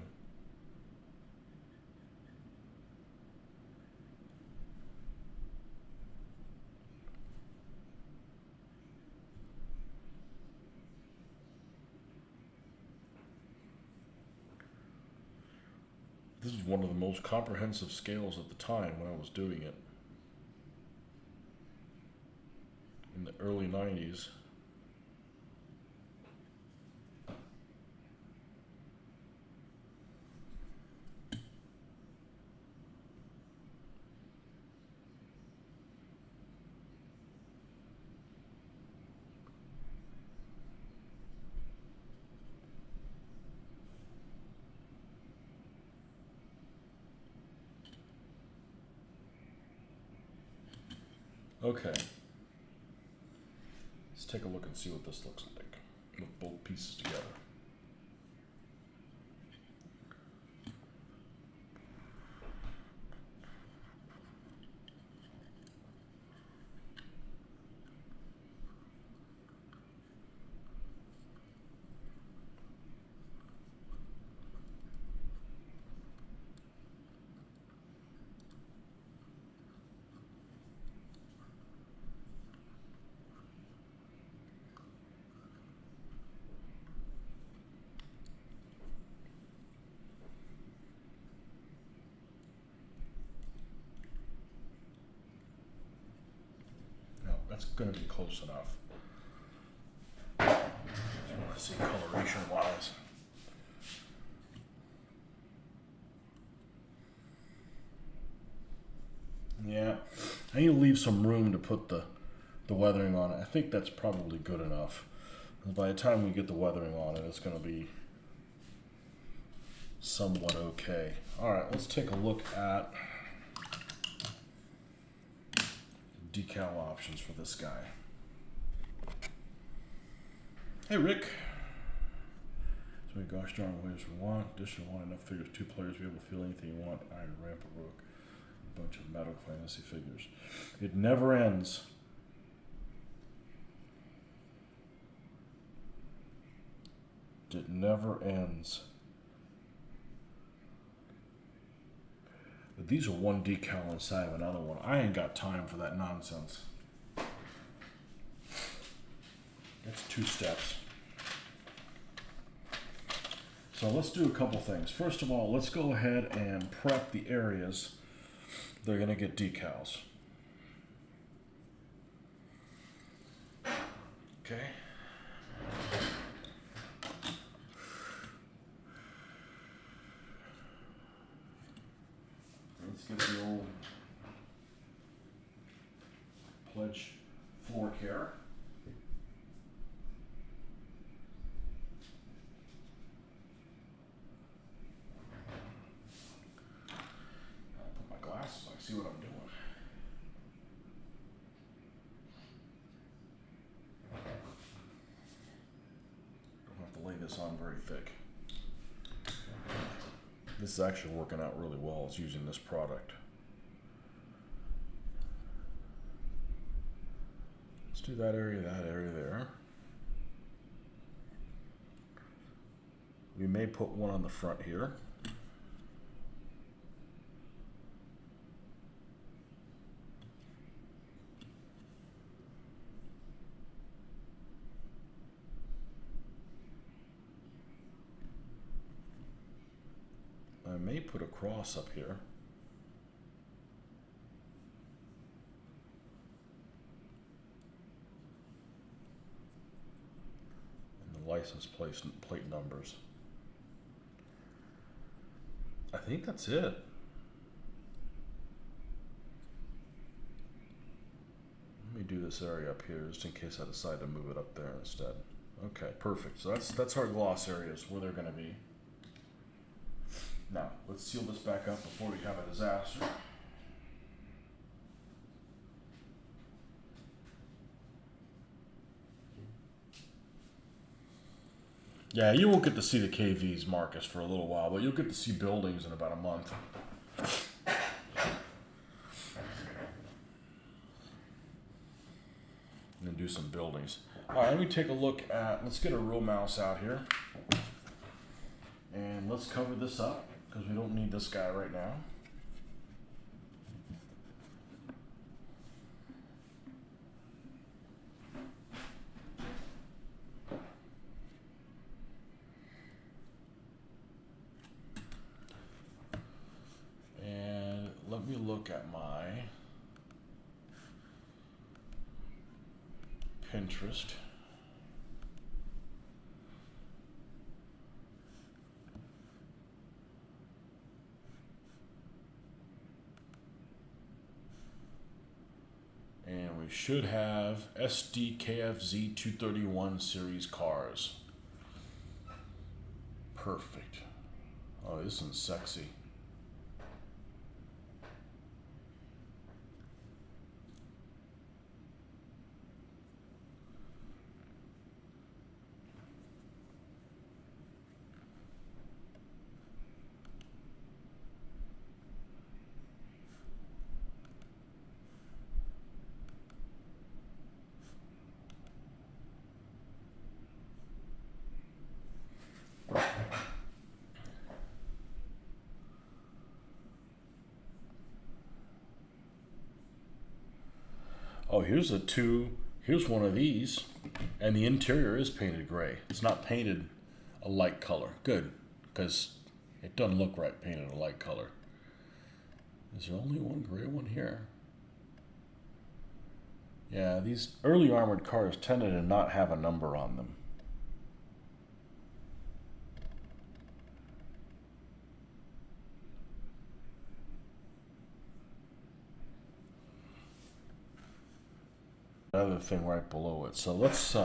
This is one of the most comprehensive scales at the time when I was doing it. In the early 90s. Okay. Let's take a look and see what this looks like with both pieces together. That's going to be close enough. Let's see, coloration wise. Yeah, I need to leave some room to put the weathering on it. I think that's probably good enough. By the time we get the weathering on it, it's going to be somewhat okay. All right, let's take a look at decal options for this guy. Hey, Rick. So many gosh darn ways we want. Additional want enough figures, 2 players to be able to feel anything you want. Iron Ramp, a Rook, a bunch of Metal Fantasy figures. It never ends. It never ends. But these are one decal inside of another one. I ain't got time for that nonsense. That's 2 steps. So let's do a couple things. First of all, let's go ahead and prep the areas they're going to get decals. Okay. Let's get the old pledge floor care. See what I'm doing. Don't have to lay this on very thick. This is actually working out really well. It's using this product. Let's do that area there. We may put one on the front here. I may put a cross up here. And the license plate numbers. I think that's it. Let me do this area up here just in case I decide to move it up there instead. Okay, perfect. So that's our gloss areas where they're going to be. Now, let's seal this back up before we have a disaster. Yeah, you won't get to see the KVs, Marcus, for a little while, but you'll get to see buildings in about a month. And do some buildings. All right, let me take a look at, let's get a real mouse out here. And let's cover this up, because we don't need this guy right now. And let me look at my Pinterest. And we should have SDKFZ 231 series cars. Perfect. Oh, this one's sexy. Oh, here's one of these, and the interior is painted gray. It's not painted a light color. Good, because it doesn't look right painted a light color. Is there only one gray one here? Yeah, these early armored cars tended to not have a number on them. Other thing right below it. So let's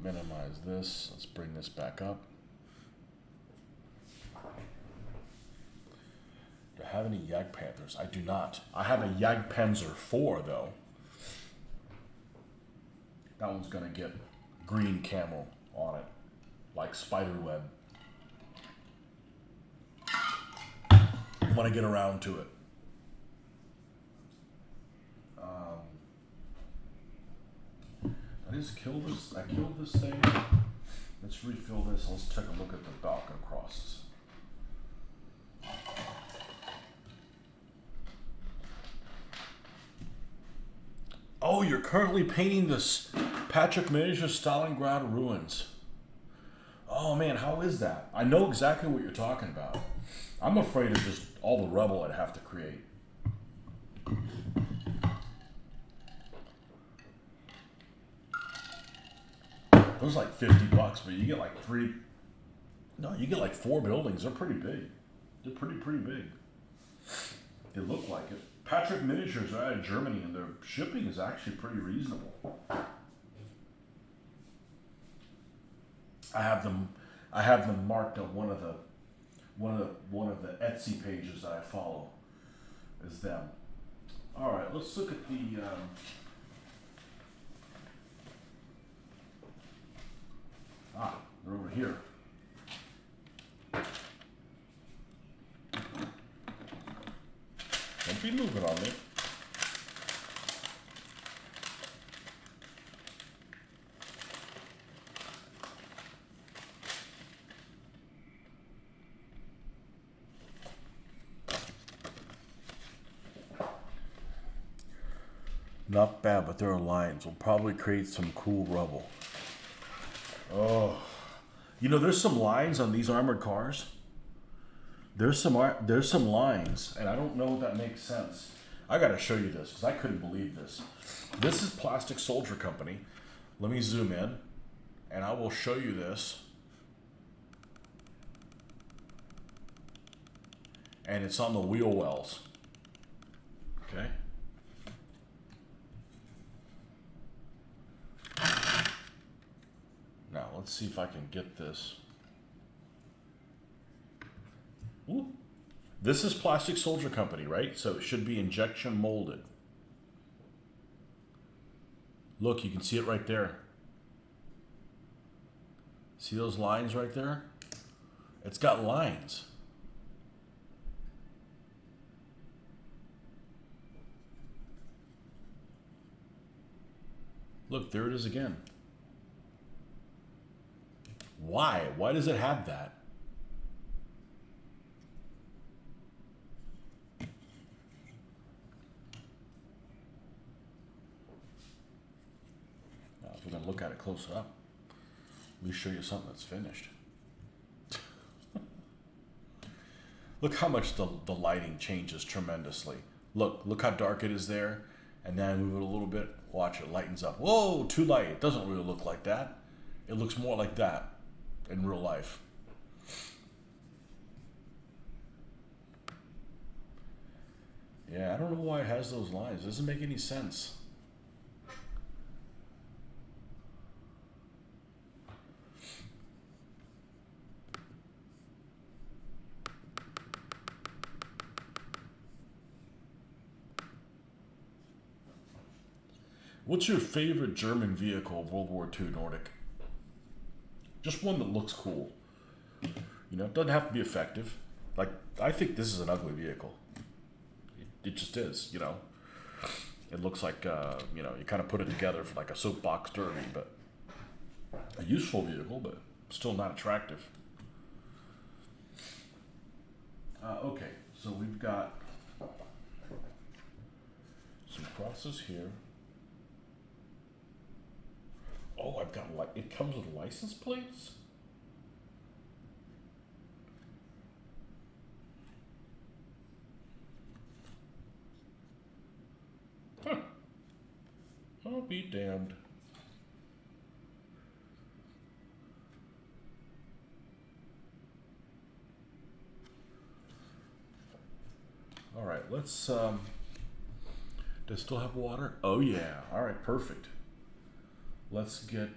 minimize this. Let's bring this back up. Do I have any Jagdpanthers? I do not. I have a Jagdpanzer 4 though. That one's gonna get green camo on it, like spiderweb. When I get around to it. I just killed this. I killed this thing. Let's refill this. Let's take a look at the Balkan crosses. Oh, you're currently painting this Patrick Miniature Stalingrad ruins. Oh man, how is that? I know exactly what you're talking about. I'm afraid of just all the rubble I'd have to create. Those are like 50 bucks, but you get like three. No, you get like 4 buildings. They're pretty big. They're pretty big. They look like it. Patrick Miniatures are out of Germany, and their shipping is actually pretty reasonable. I have them marked on one of the Etsy pages that I follow. Is them. All right, let's look at the. They're over here. Don't be moving on me. Not bad, but there are lines. We'll probably create some cool rubble. Oh, you know, there's some lines on these armored cars. There's some lines, and I don't know if that makes sense. I gotta show you this because I couldn't believe this. This is Plastic Soldier Company. Let me zoom in, and I will show you this. And it's on the wheel wells. Okay. Now let's see if I can get this. Ooh. This is Plastic Soldier Company, right? So it should be injection molded. Look, you can see it right there. See those lines right there? It's got lines. Look, there it is again. Why? Why does it have that? Now, if we're going to look at it close up, let me show you something that's finished. Look how much the lighting changes tremendously. Look how dark it is there. And then move it a little bit. Watch, it lightens up. Whoa, too light. It doesn't really look like that. It looks more like that in real life. Yeah, I don't know why it has those lines. It doesn't make any sense. What's your favorite German vehicle of World War II Nordic? Just one that looks cool. You know, it doesn't have to be effective. Like, I think this is an ugly vehicle. It just is, you know. It looks like, you know, you kind of put it together for like a soapbox derby, but a useful vehicle, but still not attractive. Okay, so we've got some crosses here. Oh, I've got it comes with license plates? Huh. I'll be damned. All right, let's, does it still have water? Oh yeah, all right, perfect. Let's get,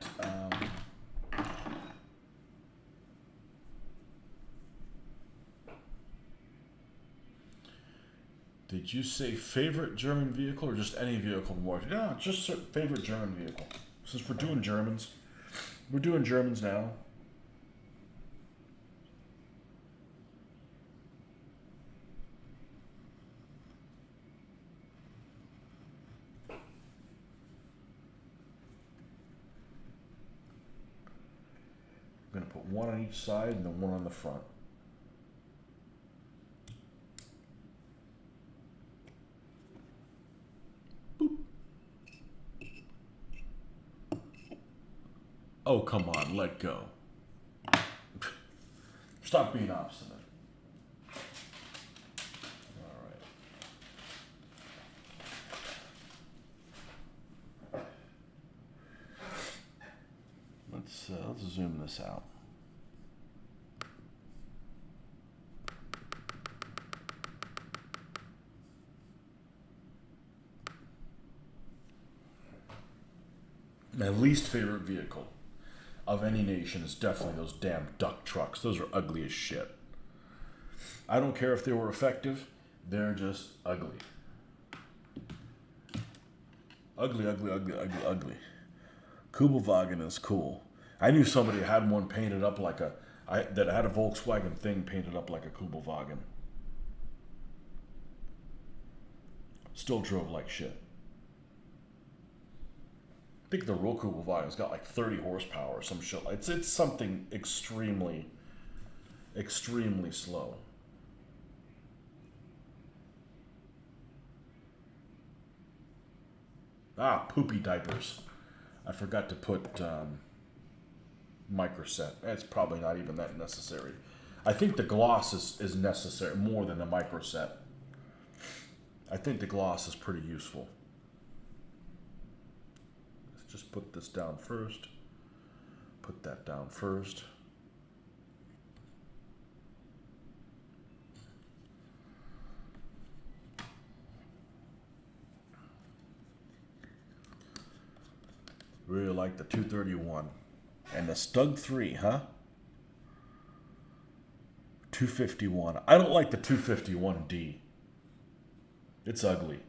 Did you say favorite German vehicle or just any vehicle more? No, just favorite German vehicle. Since we're doing Germans. We're doing Germans now. I'm going to put one on each side and then one on the front. Boop. Oh, come on, let go. Stop being obstinate. All right. Let's zoom this out. My least favorite vehicle of any nation is definitely those damn duck trucks. Those are ugly as shit. I don't care if they were effective. They're just ugly. Ugly, ugly, ugly, ugly, ugly. Kubelwagen is cool. I knew somebody that had one painted up like that had a Volkswagen thing painted up like a Kubelwagen. Still drove like shit. I think the real Kubelwagen's got like 30 horsepower or some shit. It's something extremely, extremely slow. Poopy diapers. I forgot to put microset. It's probably not even that necessary. I think the gloss is necessary more than the microset. I think the gloss is pretty useful. Let's just put this down first. Put that down first. Really like the 231. And the Stug 3, huh? 251. I don't like the 251D. It's ugly.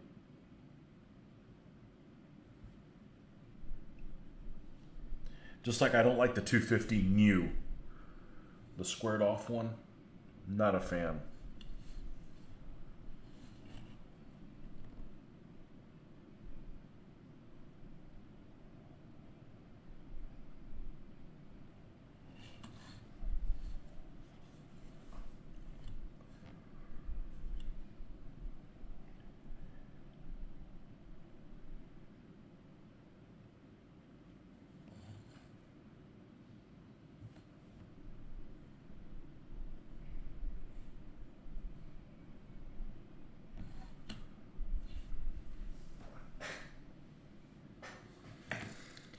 Just like I don't like the 250 new. The squared off one. Not a fan.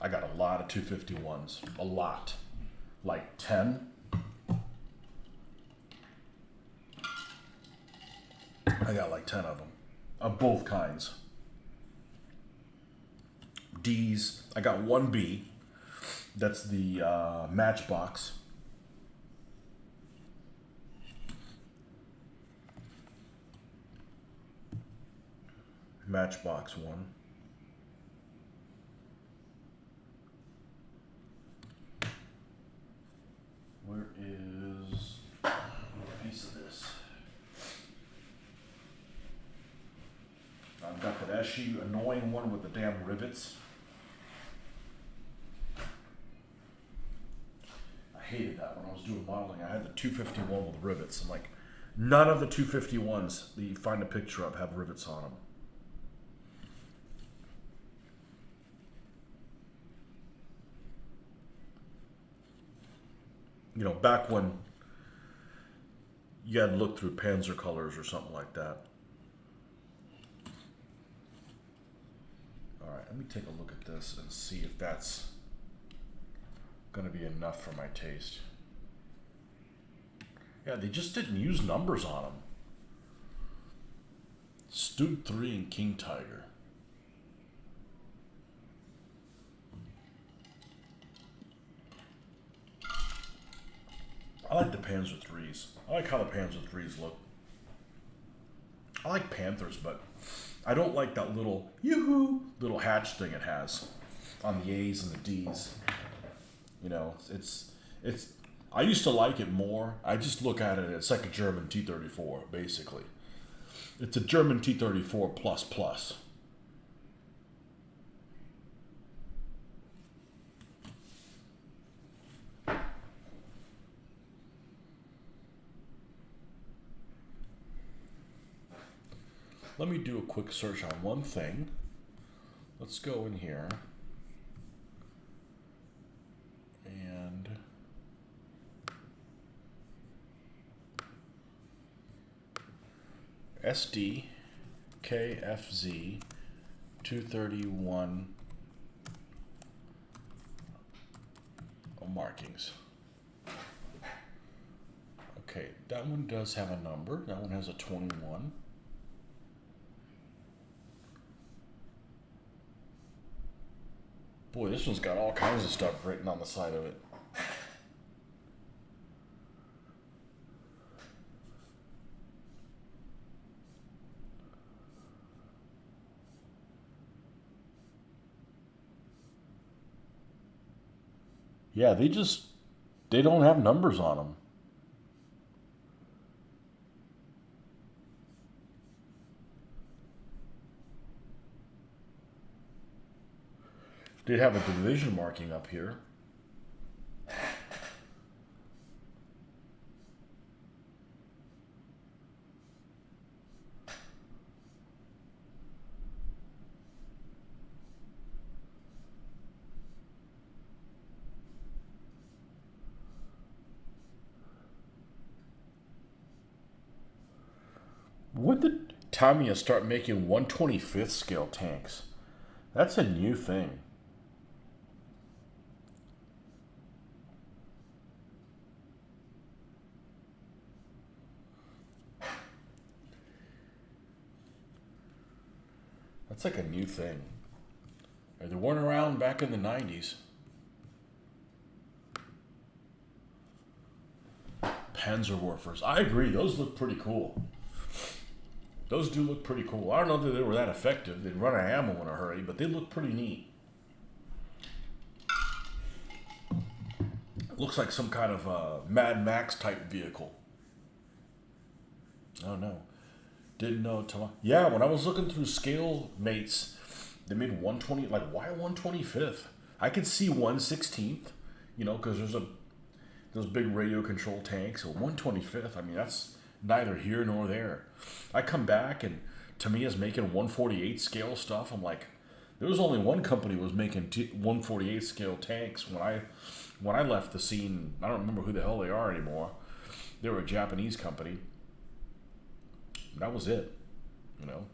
I got a lot of 251s. A lot. Like 10. I got like 10 of them. Of both kinds. D's. I got one B. That's the Matchbox. Matchbox one. Where is a piece of this? I've got that SU annoying one with the damn rivets. I hated that when I was doing modeling. I had the 251 with rivets. And like, none of the 251s that you find a picture of have rivets on them. You know, back when you had to look through Panzer colors or something like that. All right, let me take a look at this and see if that's going to be enough for my taste. Yeah, they just didn't use numbers on them. Stug 3 and King Tiger. I like the Panzer 3s. I like how the Panzer 3s look. I like Panthers, but I don't like that little yoo-hoo little hatch thing it has on the A's and the D's. You know, it's. I used to like it more. I just look at it. It's like a German T-34, basically. It's a German T-34 plus plus. Let me do a quick search on one thing. Let's go in here. And SD KFZ 231 markings. Okay, that one does have a number. That one has a 21. Boy, this one's got all kinds of stuff written on the side of it. Yeah, they don't have numbers on them. Did have a division marking up here. When did Tamiya start making 1/25th scale tanks? That's a new thing. That's like a new thing. They weren't around back in the 90s. Panzerwerfers. I agree. Those look pretty cool. Those do look pretty cool. I don't know that they were that effective. They'd run out of ammo in a hurry, but they look pretty neat. It looks like some kind of Mad Max type vehicle. I don't know. Didn't know till yeah. When I was looking through scale mates, they made 120. Like why 1/25th? I could see 1/16th. You know, because there's those big radio control tanks. So 1/25th. I mean that's neither here nor there. I come back and Tamiya's making 1/48 scale stuff. I'm like, there was only one company was making 1/48 scale tanks when I left the scene. I don't remember who the hell they are anymore. They were a Japanese company. That was it, you know.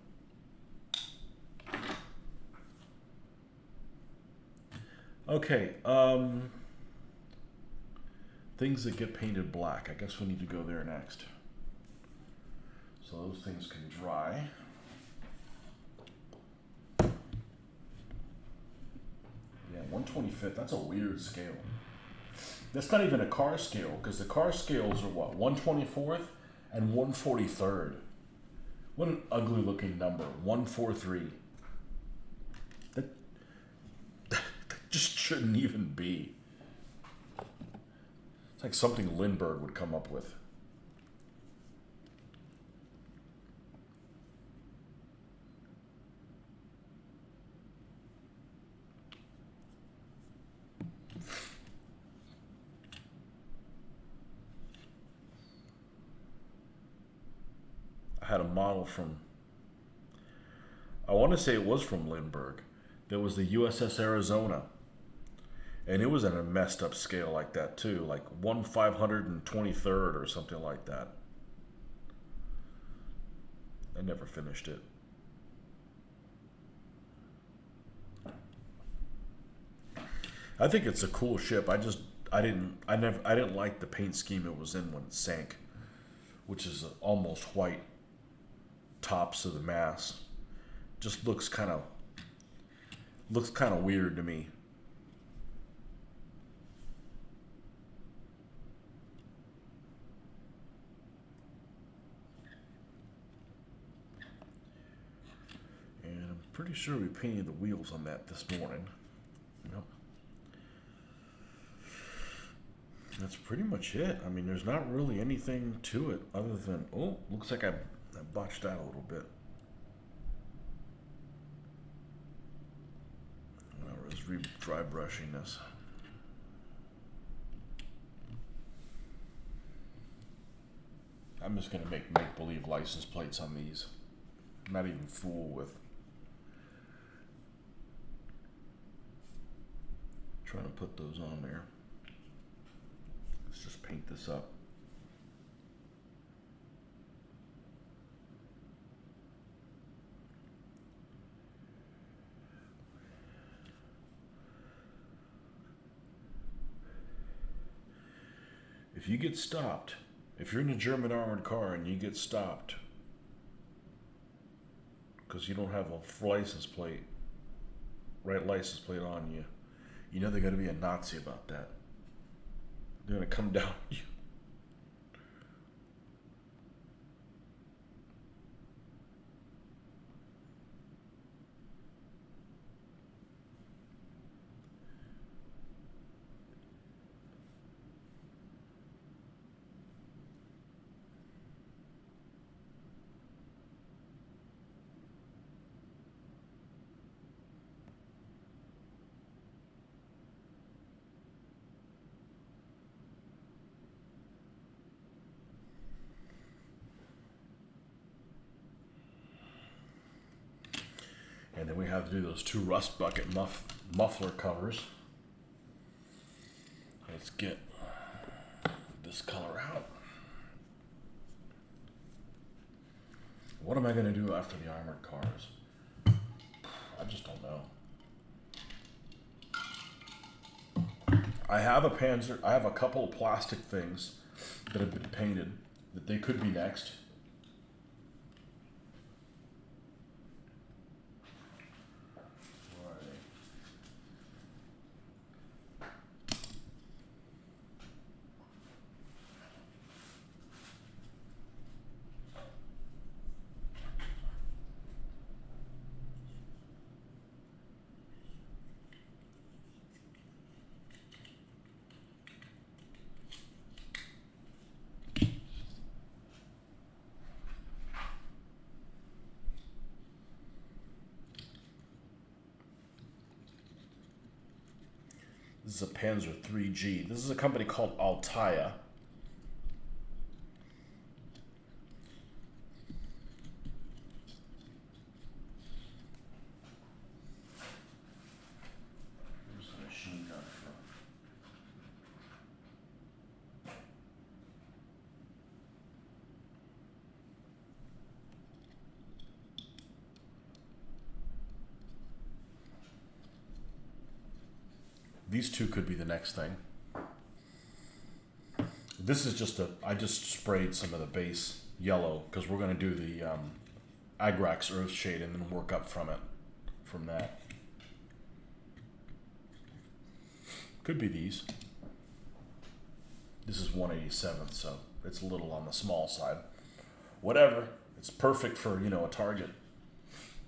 Okay, things that get painted black. I guess we need to go there next. So those things can dry. Yeah, 1/25th, that's a weird scale. That's not even a car scale, because the car scales are what, 1/24th and 1/43rd. What an ugly looking number, 143. That just shouldn't even be. It's like something Lindbergh would come up with. Had a model from, I want to say it was from Lindbergh. There was the USS Arizona, and it was in a messed up scale like that too, like 1/523rd or something like that. I never finished it. I think it's a cool ship. I didn't like the paint scheme it was in when it sank, which is almost white tops of the mast. Just looks kind of weird to me. Pretty sure we painted the wheels on that this morning. Yep. That's pretty much it. I mean, there's not really anything to it other than, oh, looks like I botched that a little bit. I was dry brushing this. I'm just gonna make believe license plates on these. I'm not even fool with trying to put those on there. Let's just paint this up. If you get stopped, if you're in a German armored car and you get stopped because you don't have a license plate, right license plate on you, you know they're going to be a Nazi about that. They're going to come down on you. And then we have to do those 2 rust bucket muffler covers. Let's get this color out. What am I going to do after the armored cars? I just don't know. I have a Panzer. I have a couple of plastic things that have been painted that they could be next. This is a Panzer 3G. This is a company called Altaia. Here's a machine gun from. These 2 could be the next thing. This is just I just sprayed some of the base yellow because we're going to do the Agrax Earthshade and then work up from that. Could be these. This is 187, so it's a little on the small side. Whatever. It's perfect for, a target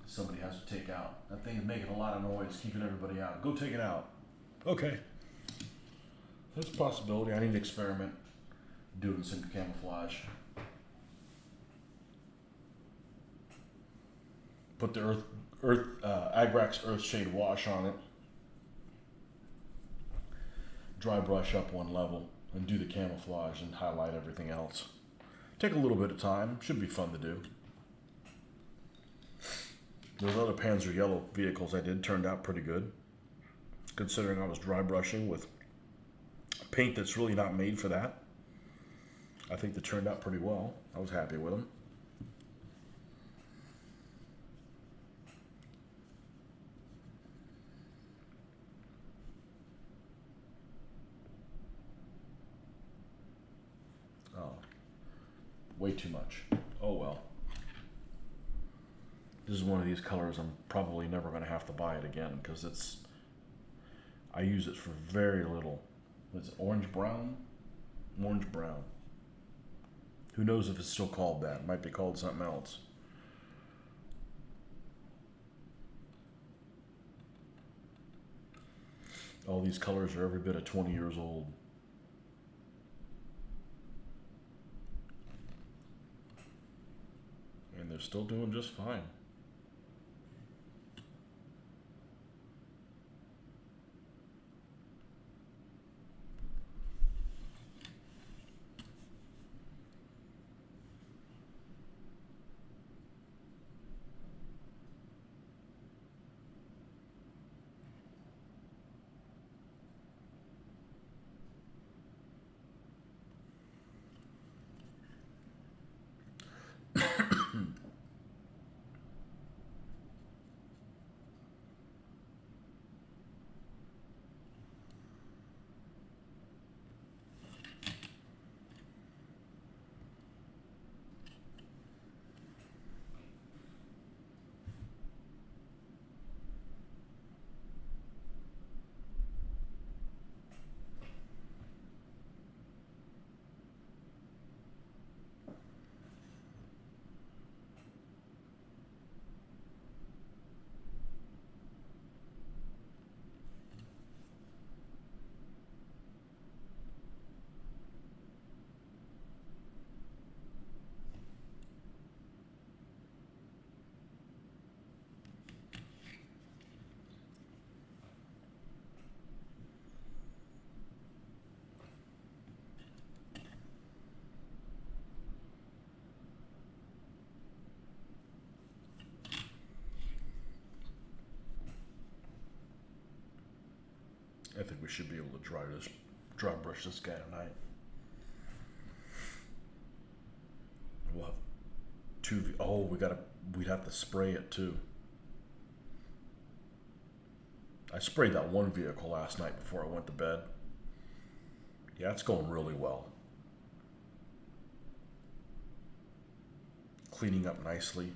somebody has to take out. That thing is making a lot of noise, keeping everybody out. Go take it out. Okay. That's a possibility. I need to experiment doing some camouflage. Put the Agrax Earthshade wash on it. Dry brush up one level and do the camouflage and highlight everything else. Take a little bit of time. Should be fun to do. Those other Panzer Yellow vehicles I did turned out pretty good, considering I was dry brushing with paint that's really not made for that. I think they turned out pretty well. I was happy with them. Oh, way too much. Oh well. This is one of these colors I'm probably never going to have to buy it again because I use it for very little. It's orange brown? Orange brown. Who knows if it's still called that? It might be called something else. All these colors are every bit of 20 years old. And they're still doing just fine. I think we should be able to dry brush this guy tonight. We'll have two. Oh, we'd have to spray it too. I sprayed that one vehicle last night before I went to bed. Yeah, it's going really well. Cleaning up nicely.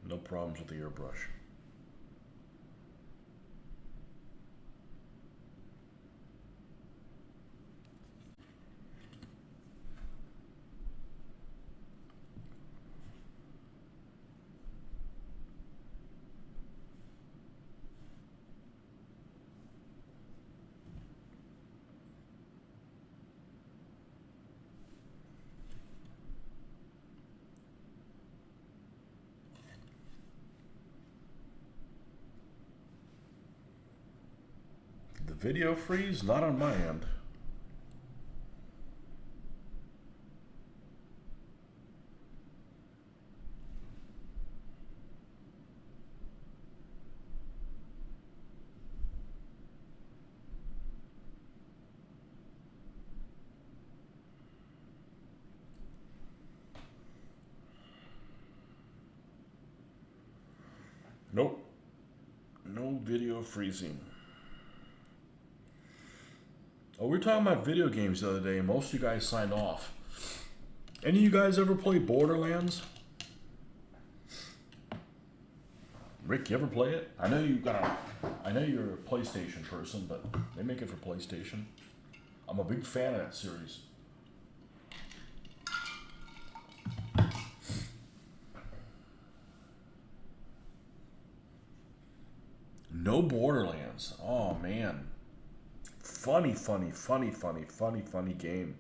No problems with the airbrush. The video freeze? Not on my end. Nope. No video freezing. Oh, we were talking about video games the other day, and most of you guys signed off. Any of you guys ever play Borderlands? Rick, you ever play it? I know you're a PlayStation person, but they make it for PlayStation. I'm a big fan of that series. No Borderlands. Oh man. Funny game.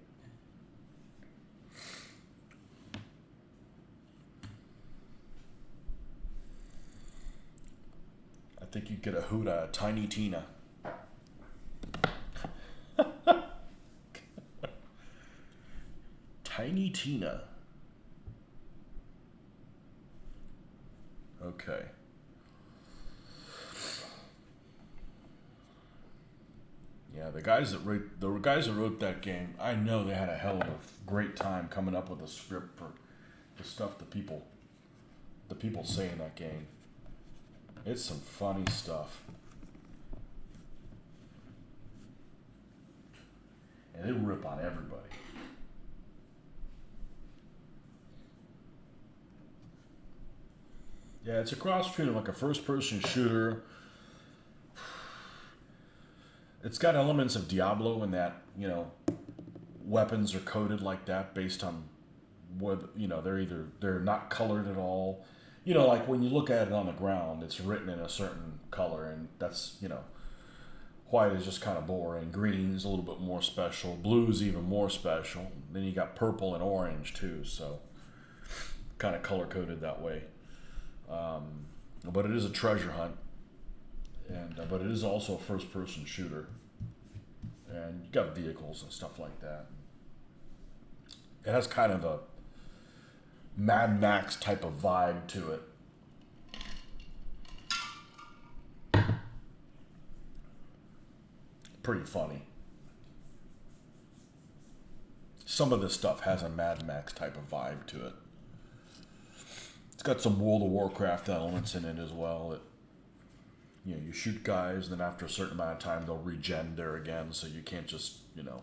I think you'd get a hoot out of Tiny Tina. Tiny Tina. Okay. Yeah, the guys that wrote that game, I know they had a hell of a great time coming up with a script for the stuff the people say in that game. It's some funny stuff. And they rip on everybody. Yeah, it's a cross between like a first-person shooter. It's got elements of Diablo in that, weapons are coded like that based on whether, they're not colored at all. You know, like when you look at it on the ground, it's written in a certain color, and that's, you know, white is just kind of boring. Green is a little bit more special. Blue is even more special. Then you got purple and orange too, so kind of color coded that way. But it is a treasure hunt, and but it is also a first person shooter, and you got vehicles and stuff like that. It has kind of a Mad Max type of vibe to it. Pretty funny. Some of this stuff has a Mad Max type of vibe to it. It's got some World of Warcraft elements in it as well. You know, you shoot guys, then after a certain amount of time, they'll regen there again. So you can't just, you know,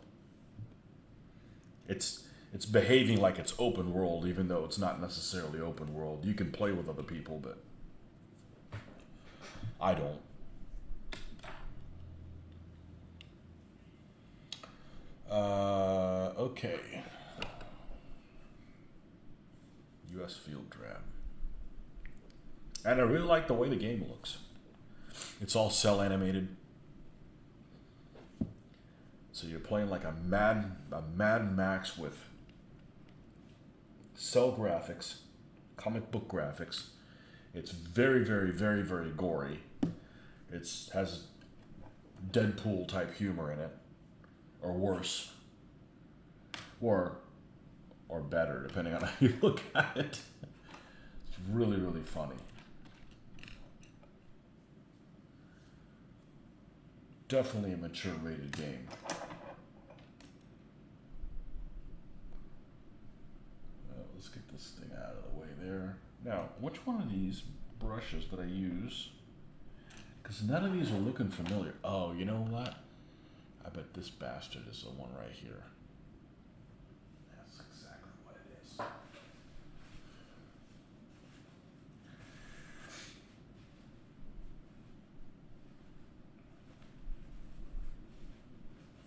it's behaving like it's open world, even though it's not necessarily open world. You can play with other people, but I don't. Okay. U.S. Field Drab. And I really like the way the game looks. It's all cell animated. So you're playing like a Mad Max with cell graphics, comic book graphics. It's very, very, very, very gory. It has Deadpool type humor in it, or worse, or better, depending on how you look at it. It's really, really funny. Definitely a mature rated game. Let's get this thing out of the way there. Now, which one of these brushes did I use? Because none of these are looking familiar. Oh, you know what? I bet this bastard is the one right here. That's exactly what it is.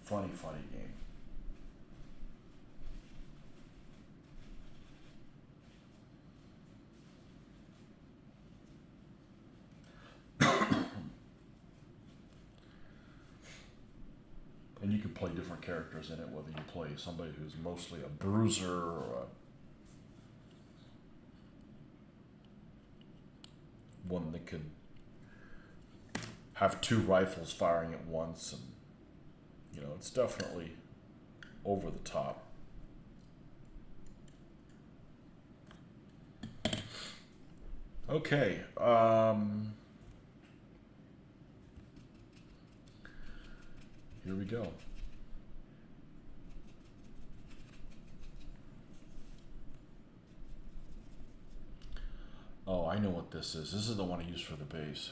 Funny, funny game. And you can play different characters in it, whether you play somebody who's mostly a bruiser or one that could have two rifles firing at once, and you know, it's definitely over the top. Okay, here we go. Oh, I know what this is. This is the one I use for the base.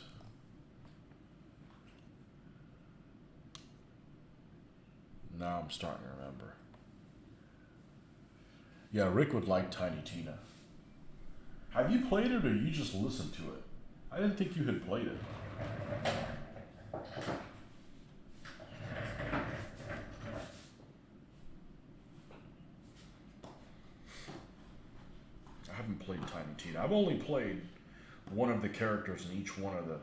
Now I'm starting to remember. Yeah, Rick would like Tiny Tina. Have you played it, or you just listened to it? I didn't think you had played it. I haven't played Tiny Tina. I've only played one of the characters in each one of the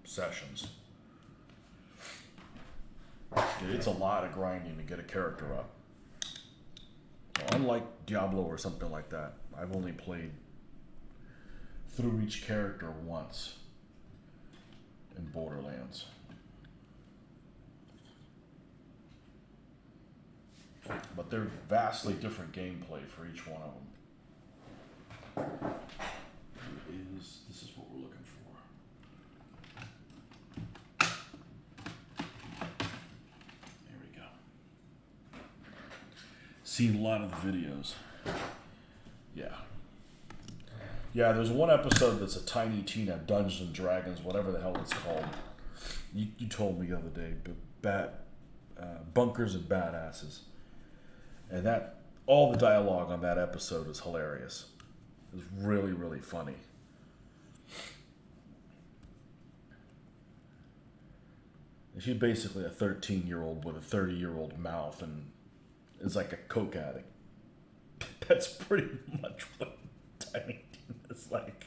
sessions. It's a lot of grinding to get a character up. Unlike Diablo or something like that, I've only played through each character once in Borderlands. But they're vastly different gameplay for each one of them. This is what we're looking for. There we go. Seen a lot of the videos. Yeah. Yeah, there's one episode that's a Tiny Tina Dungeons and Dragons, whatever the hell it's called. You told me the other day, Bunkers and Badasses. And that, all the dialogue on that episode is hilarious. It's really, really funny. And she's basically a 13-year-old with a 30-year-old mouth and is like a coke addict. That's pretty much what Tiny Tina is like.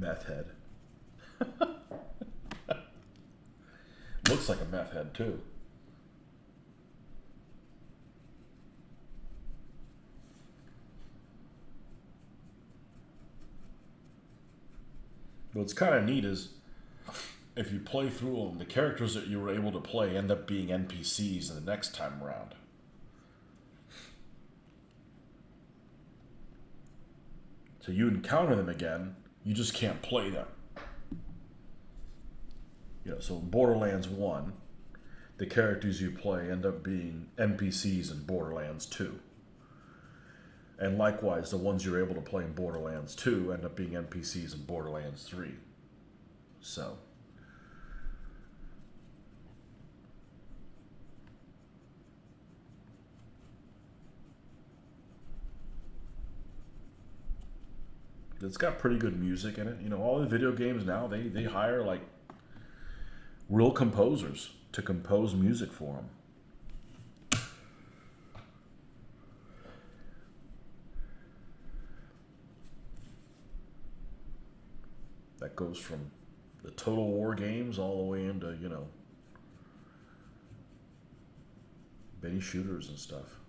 Meth head. Looks like a meth head too. What's kind of neat is if you play through them, the characters that you were able to play end up being NPCs the next time around. So you encounter them again, you just can't play them. You know, so Borderlands 1, the characters you play end up being NPCs in Borderlands 2. And likewise, the ones you're able to play in Borderlands 2 end up being NPCs in Borderlands 3. So. It's got pretty good music in it. You know, all the video games now, they hire like real composers to compose music for them. That goes from the Total War games all the way into, you know, many shooters and stuff.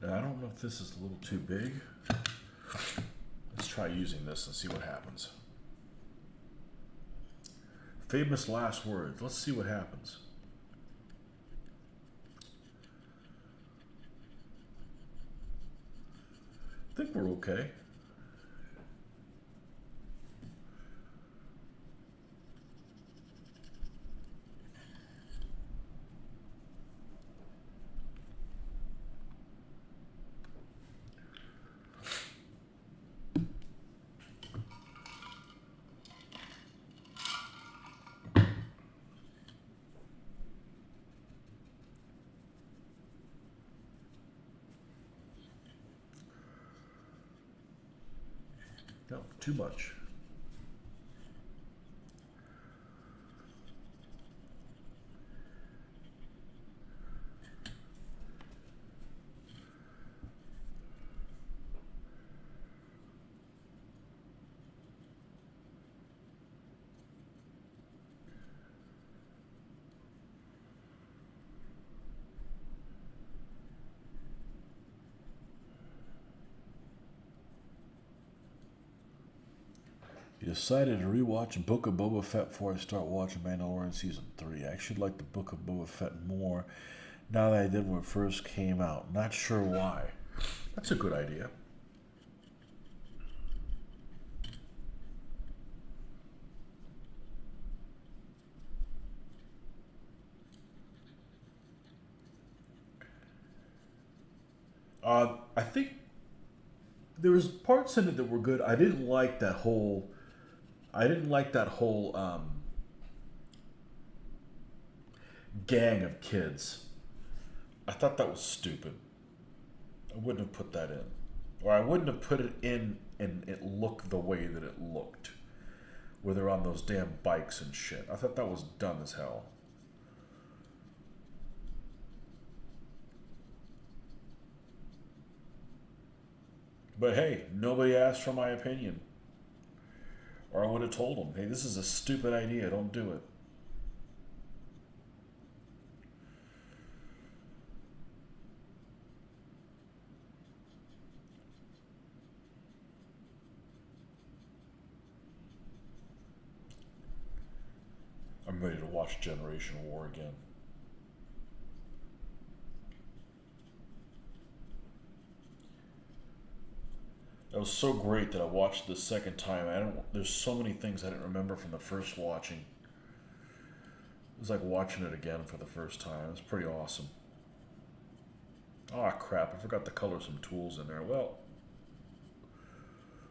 Now, I don't know if this is a little too big. Let's try using this and see what happens. Famous last words. Let's see what happens. I think we're okay. No, too much. You decided to rewatch Book of Boba Fett before I start watching Mandalorian Season 3. I actually like the Book of Boba Fett more now that I did when it first came out. Not sure why. That's a good idea. I think there was parts in it that were good. I didn't like that whole gang of kids. I thought that was stupid. I wouldn't have put that in. Or I wouldn't have put it in and it looked the way that it looked. where they're on those damn bikes and shit. I thought that was dumb as hell. But hey, nobody asked for my opinion. Or I would have told them, hey, this is a stupid idea, don't do it. I'm ready to watch Generation War again. That was so great that I watched it the second time. There's so many things I didn't remember from the first watching. It was like watching it again for the first time. It was pretty awesome. Oh crap, I forgot to color some tools in there. Well,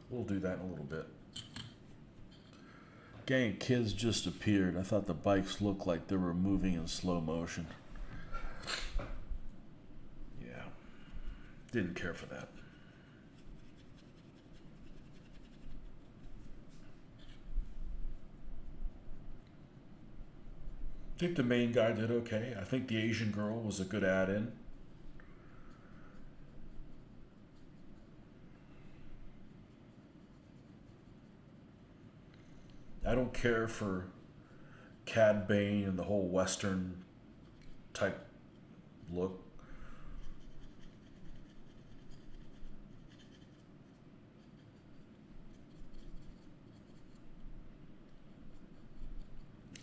we'll do that in a little bit. Gang, kids just appeared. I thought the bikes looked like they were moving in slow motion. Yeah, didn't care for that. I think the main guy did okay. I think the Asian girl was a good add-in. I don't care for Cad Bane and the whole Western type look.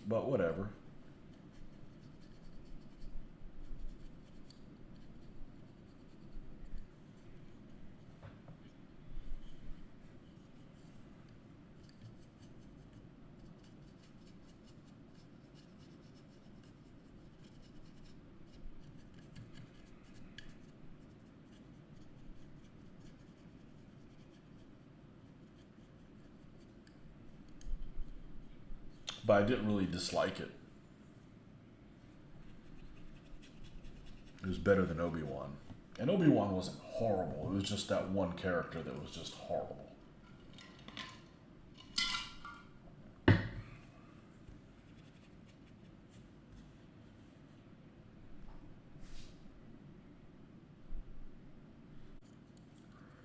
But whatever. But I didn't really dislike it. It was better than Obi-Wan. And Obi-Wan wasn't horrible. It was just that one character that was just horrible.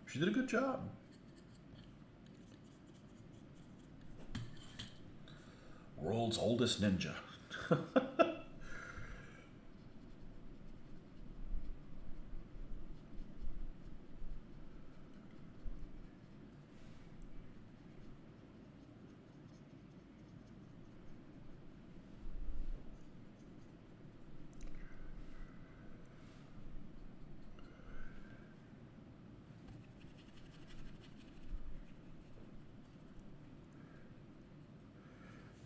She did a good job. World's oldest ninja.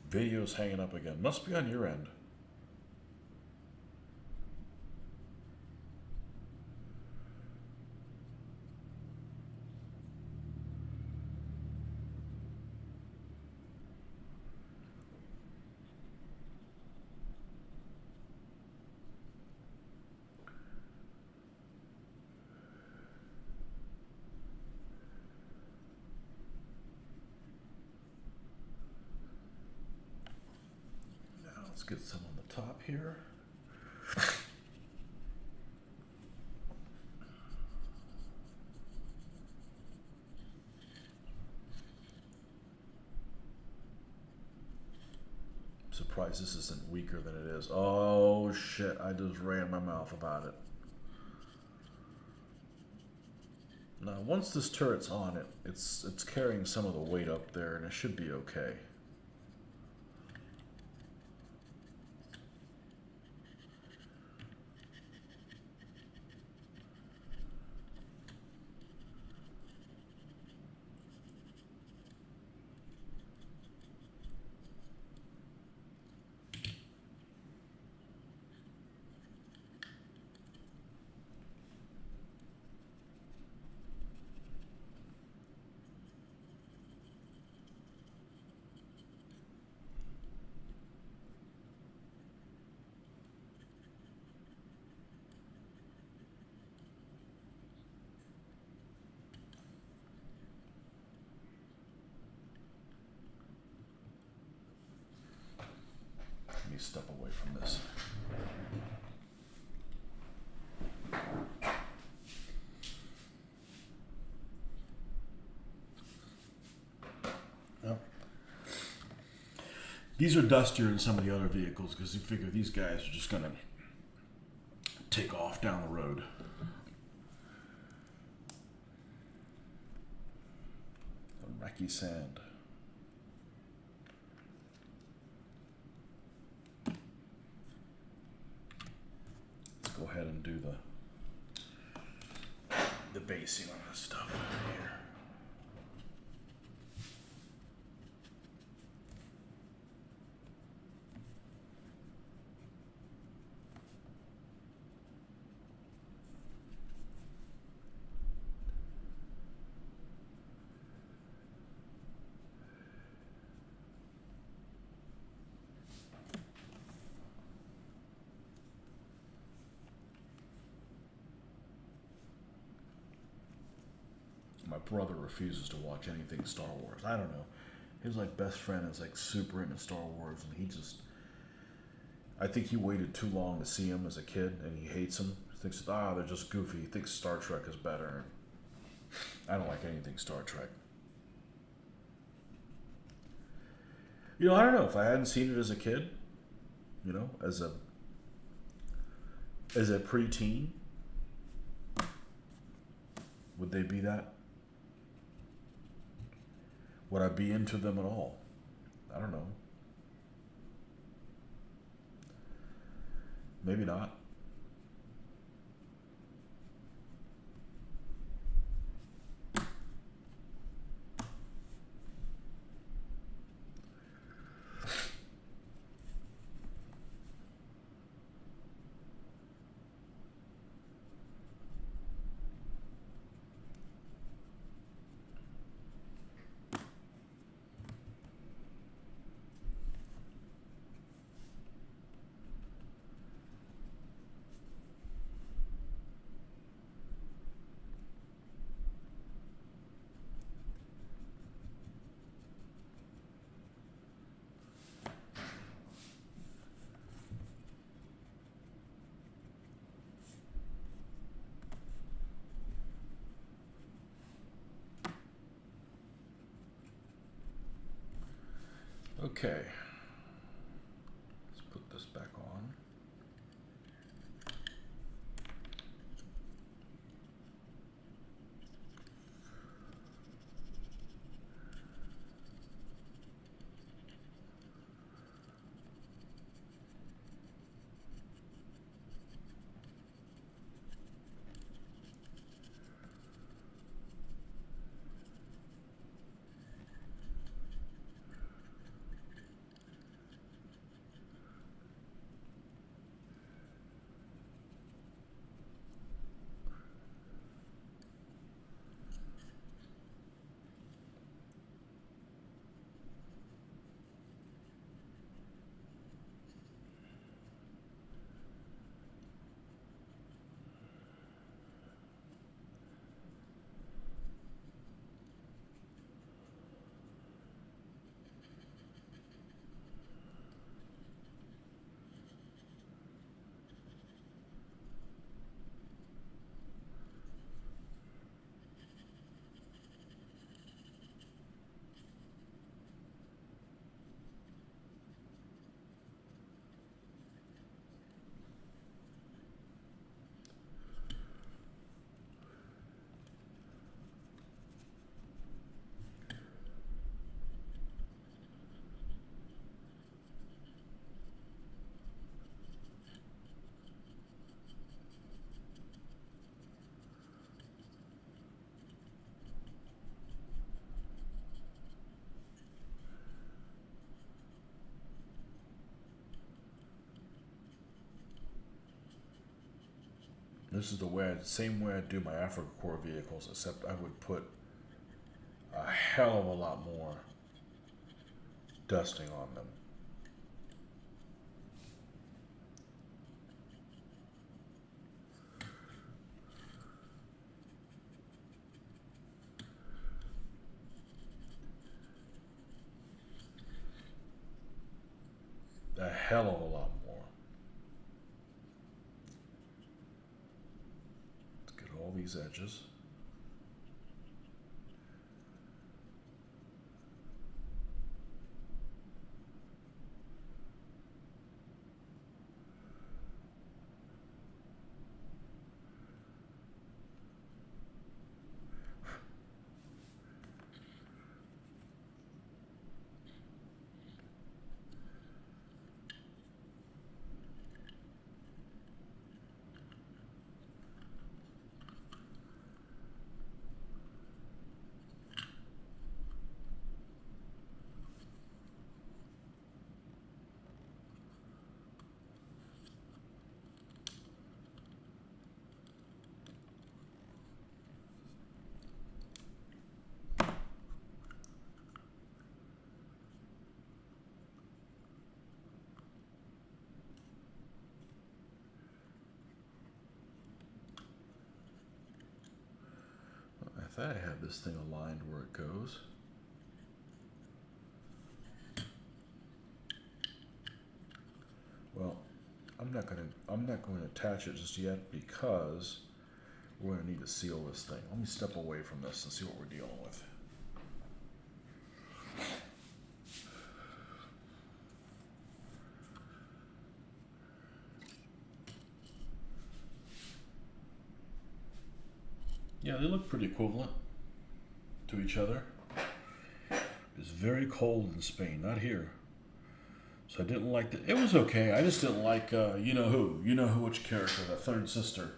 Video's hanging up again. Must be on your end. Now let's get some on the top here. Surprised this isn't weaker than it is. Oh shit, I just ran my mouth about it. Now once this turret's on it, it's carrying some of the weight up there and it should be okay. step away from this. Yep. These are dustier than some of the other vehicles because you figure these guys are just going to take off down the road. The wrecky sand. Let's go ahead and do the basing on this stuff here. My brother refuses to watch anything Star Wars. I don't know. His like best friend is like super into Star Wars, and he just, I think he waited too long to see him as a kid, and he hates them. He thinks, they're just goofy. He thinks Star Trek is better. I don't like anything Star Trek. You know, I don't know if I hadn't seen it as a kid. You know, as a preteen, would they be that? Would I be into them at all? I don't know. Maybe not. Okay, let's put this back on. This is the same way I do my Africa Corps vehicles, except I would put a hell of a lot more dusting on them. A hell of a lot. these edges. I thought I had this thing aligned where it goes. Well, I'm not going to attach it just yet because we're going to need to seal this thing. Let me step away from this and see what we're dealing with. Yeah, they look pretty equivalent to each other. It's very cold in Spain, not here. So I didn't like it was okay. I just didn't like you know who, which character, the third sister.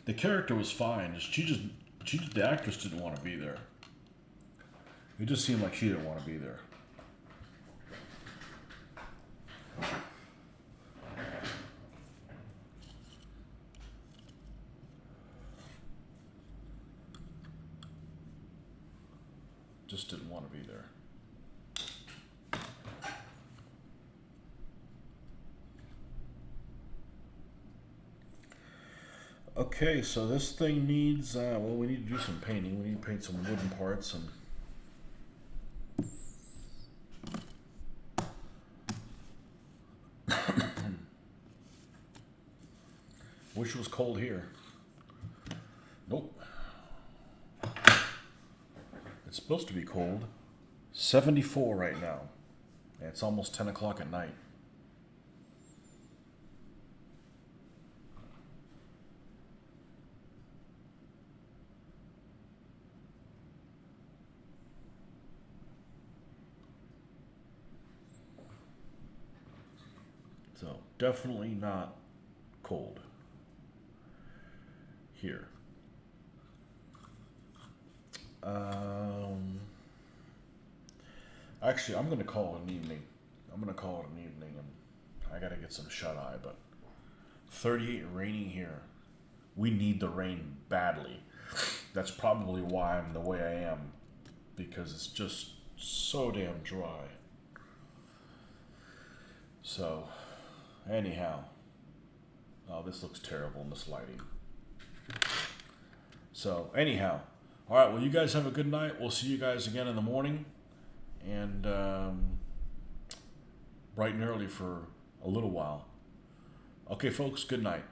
The character was fine. The actress didn't want to be there. It just seemed like she didn't want to be there. Just didn't want to be there. Okay, so this thing needs, well, we need to do some painting. We need to paint some wooden parts and wish it was cold here. Nope. It's supposed to be cold. 74 right now. And it's almost 10 o'clock at night. So definitely not cold here. Actually, I'm going to call it an evening. And I got to get some shut-eye, but 38 raining here. We need the rain badly. That's probably why I'm the way I am, because it's just so damn dry. So, anyhow. Oh, this looks terrible in this lighting. So, anyhow. All right, well, you guys have a good night. We'll see you guys again in the morning. And bright and early for a little while. Okay, folks, good night.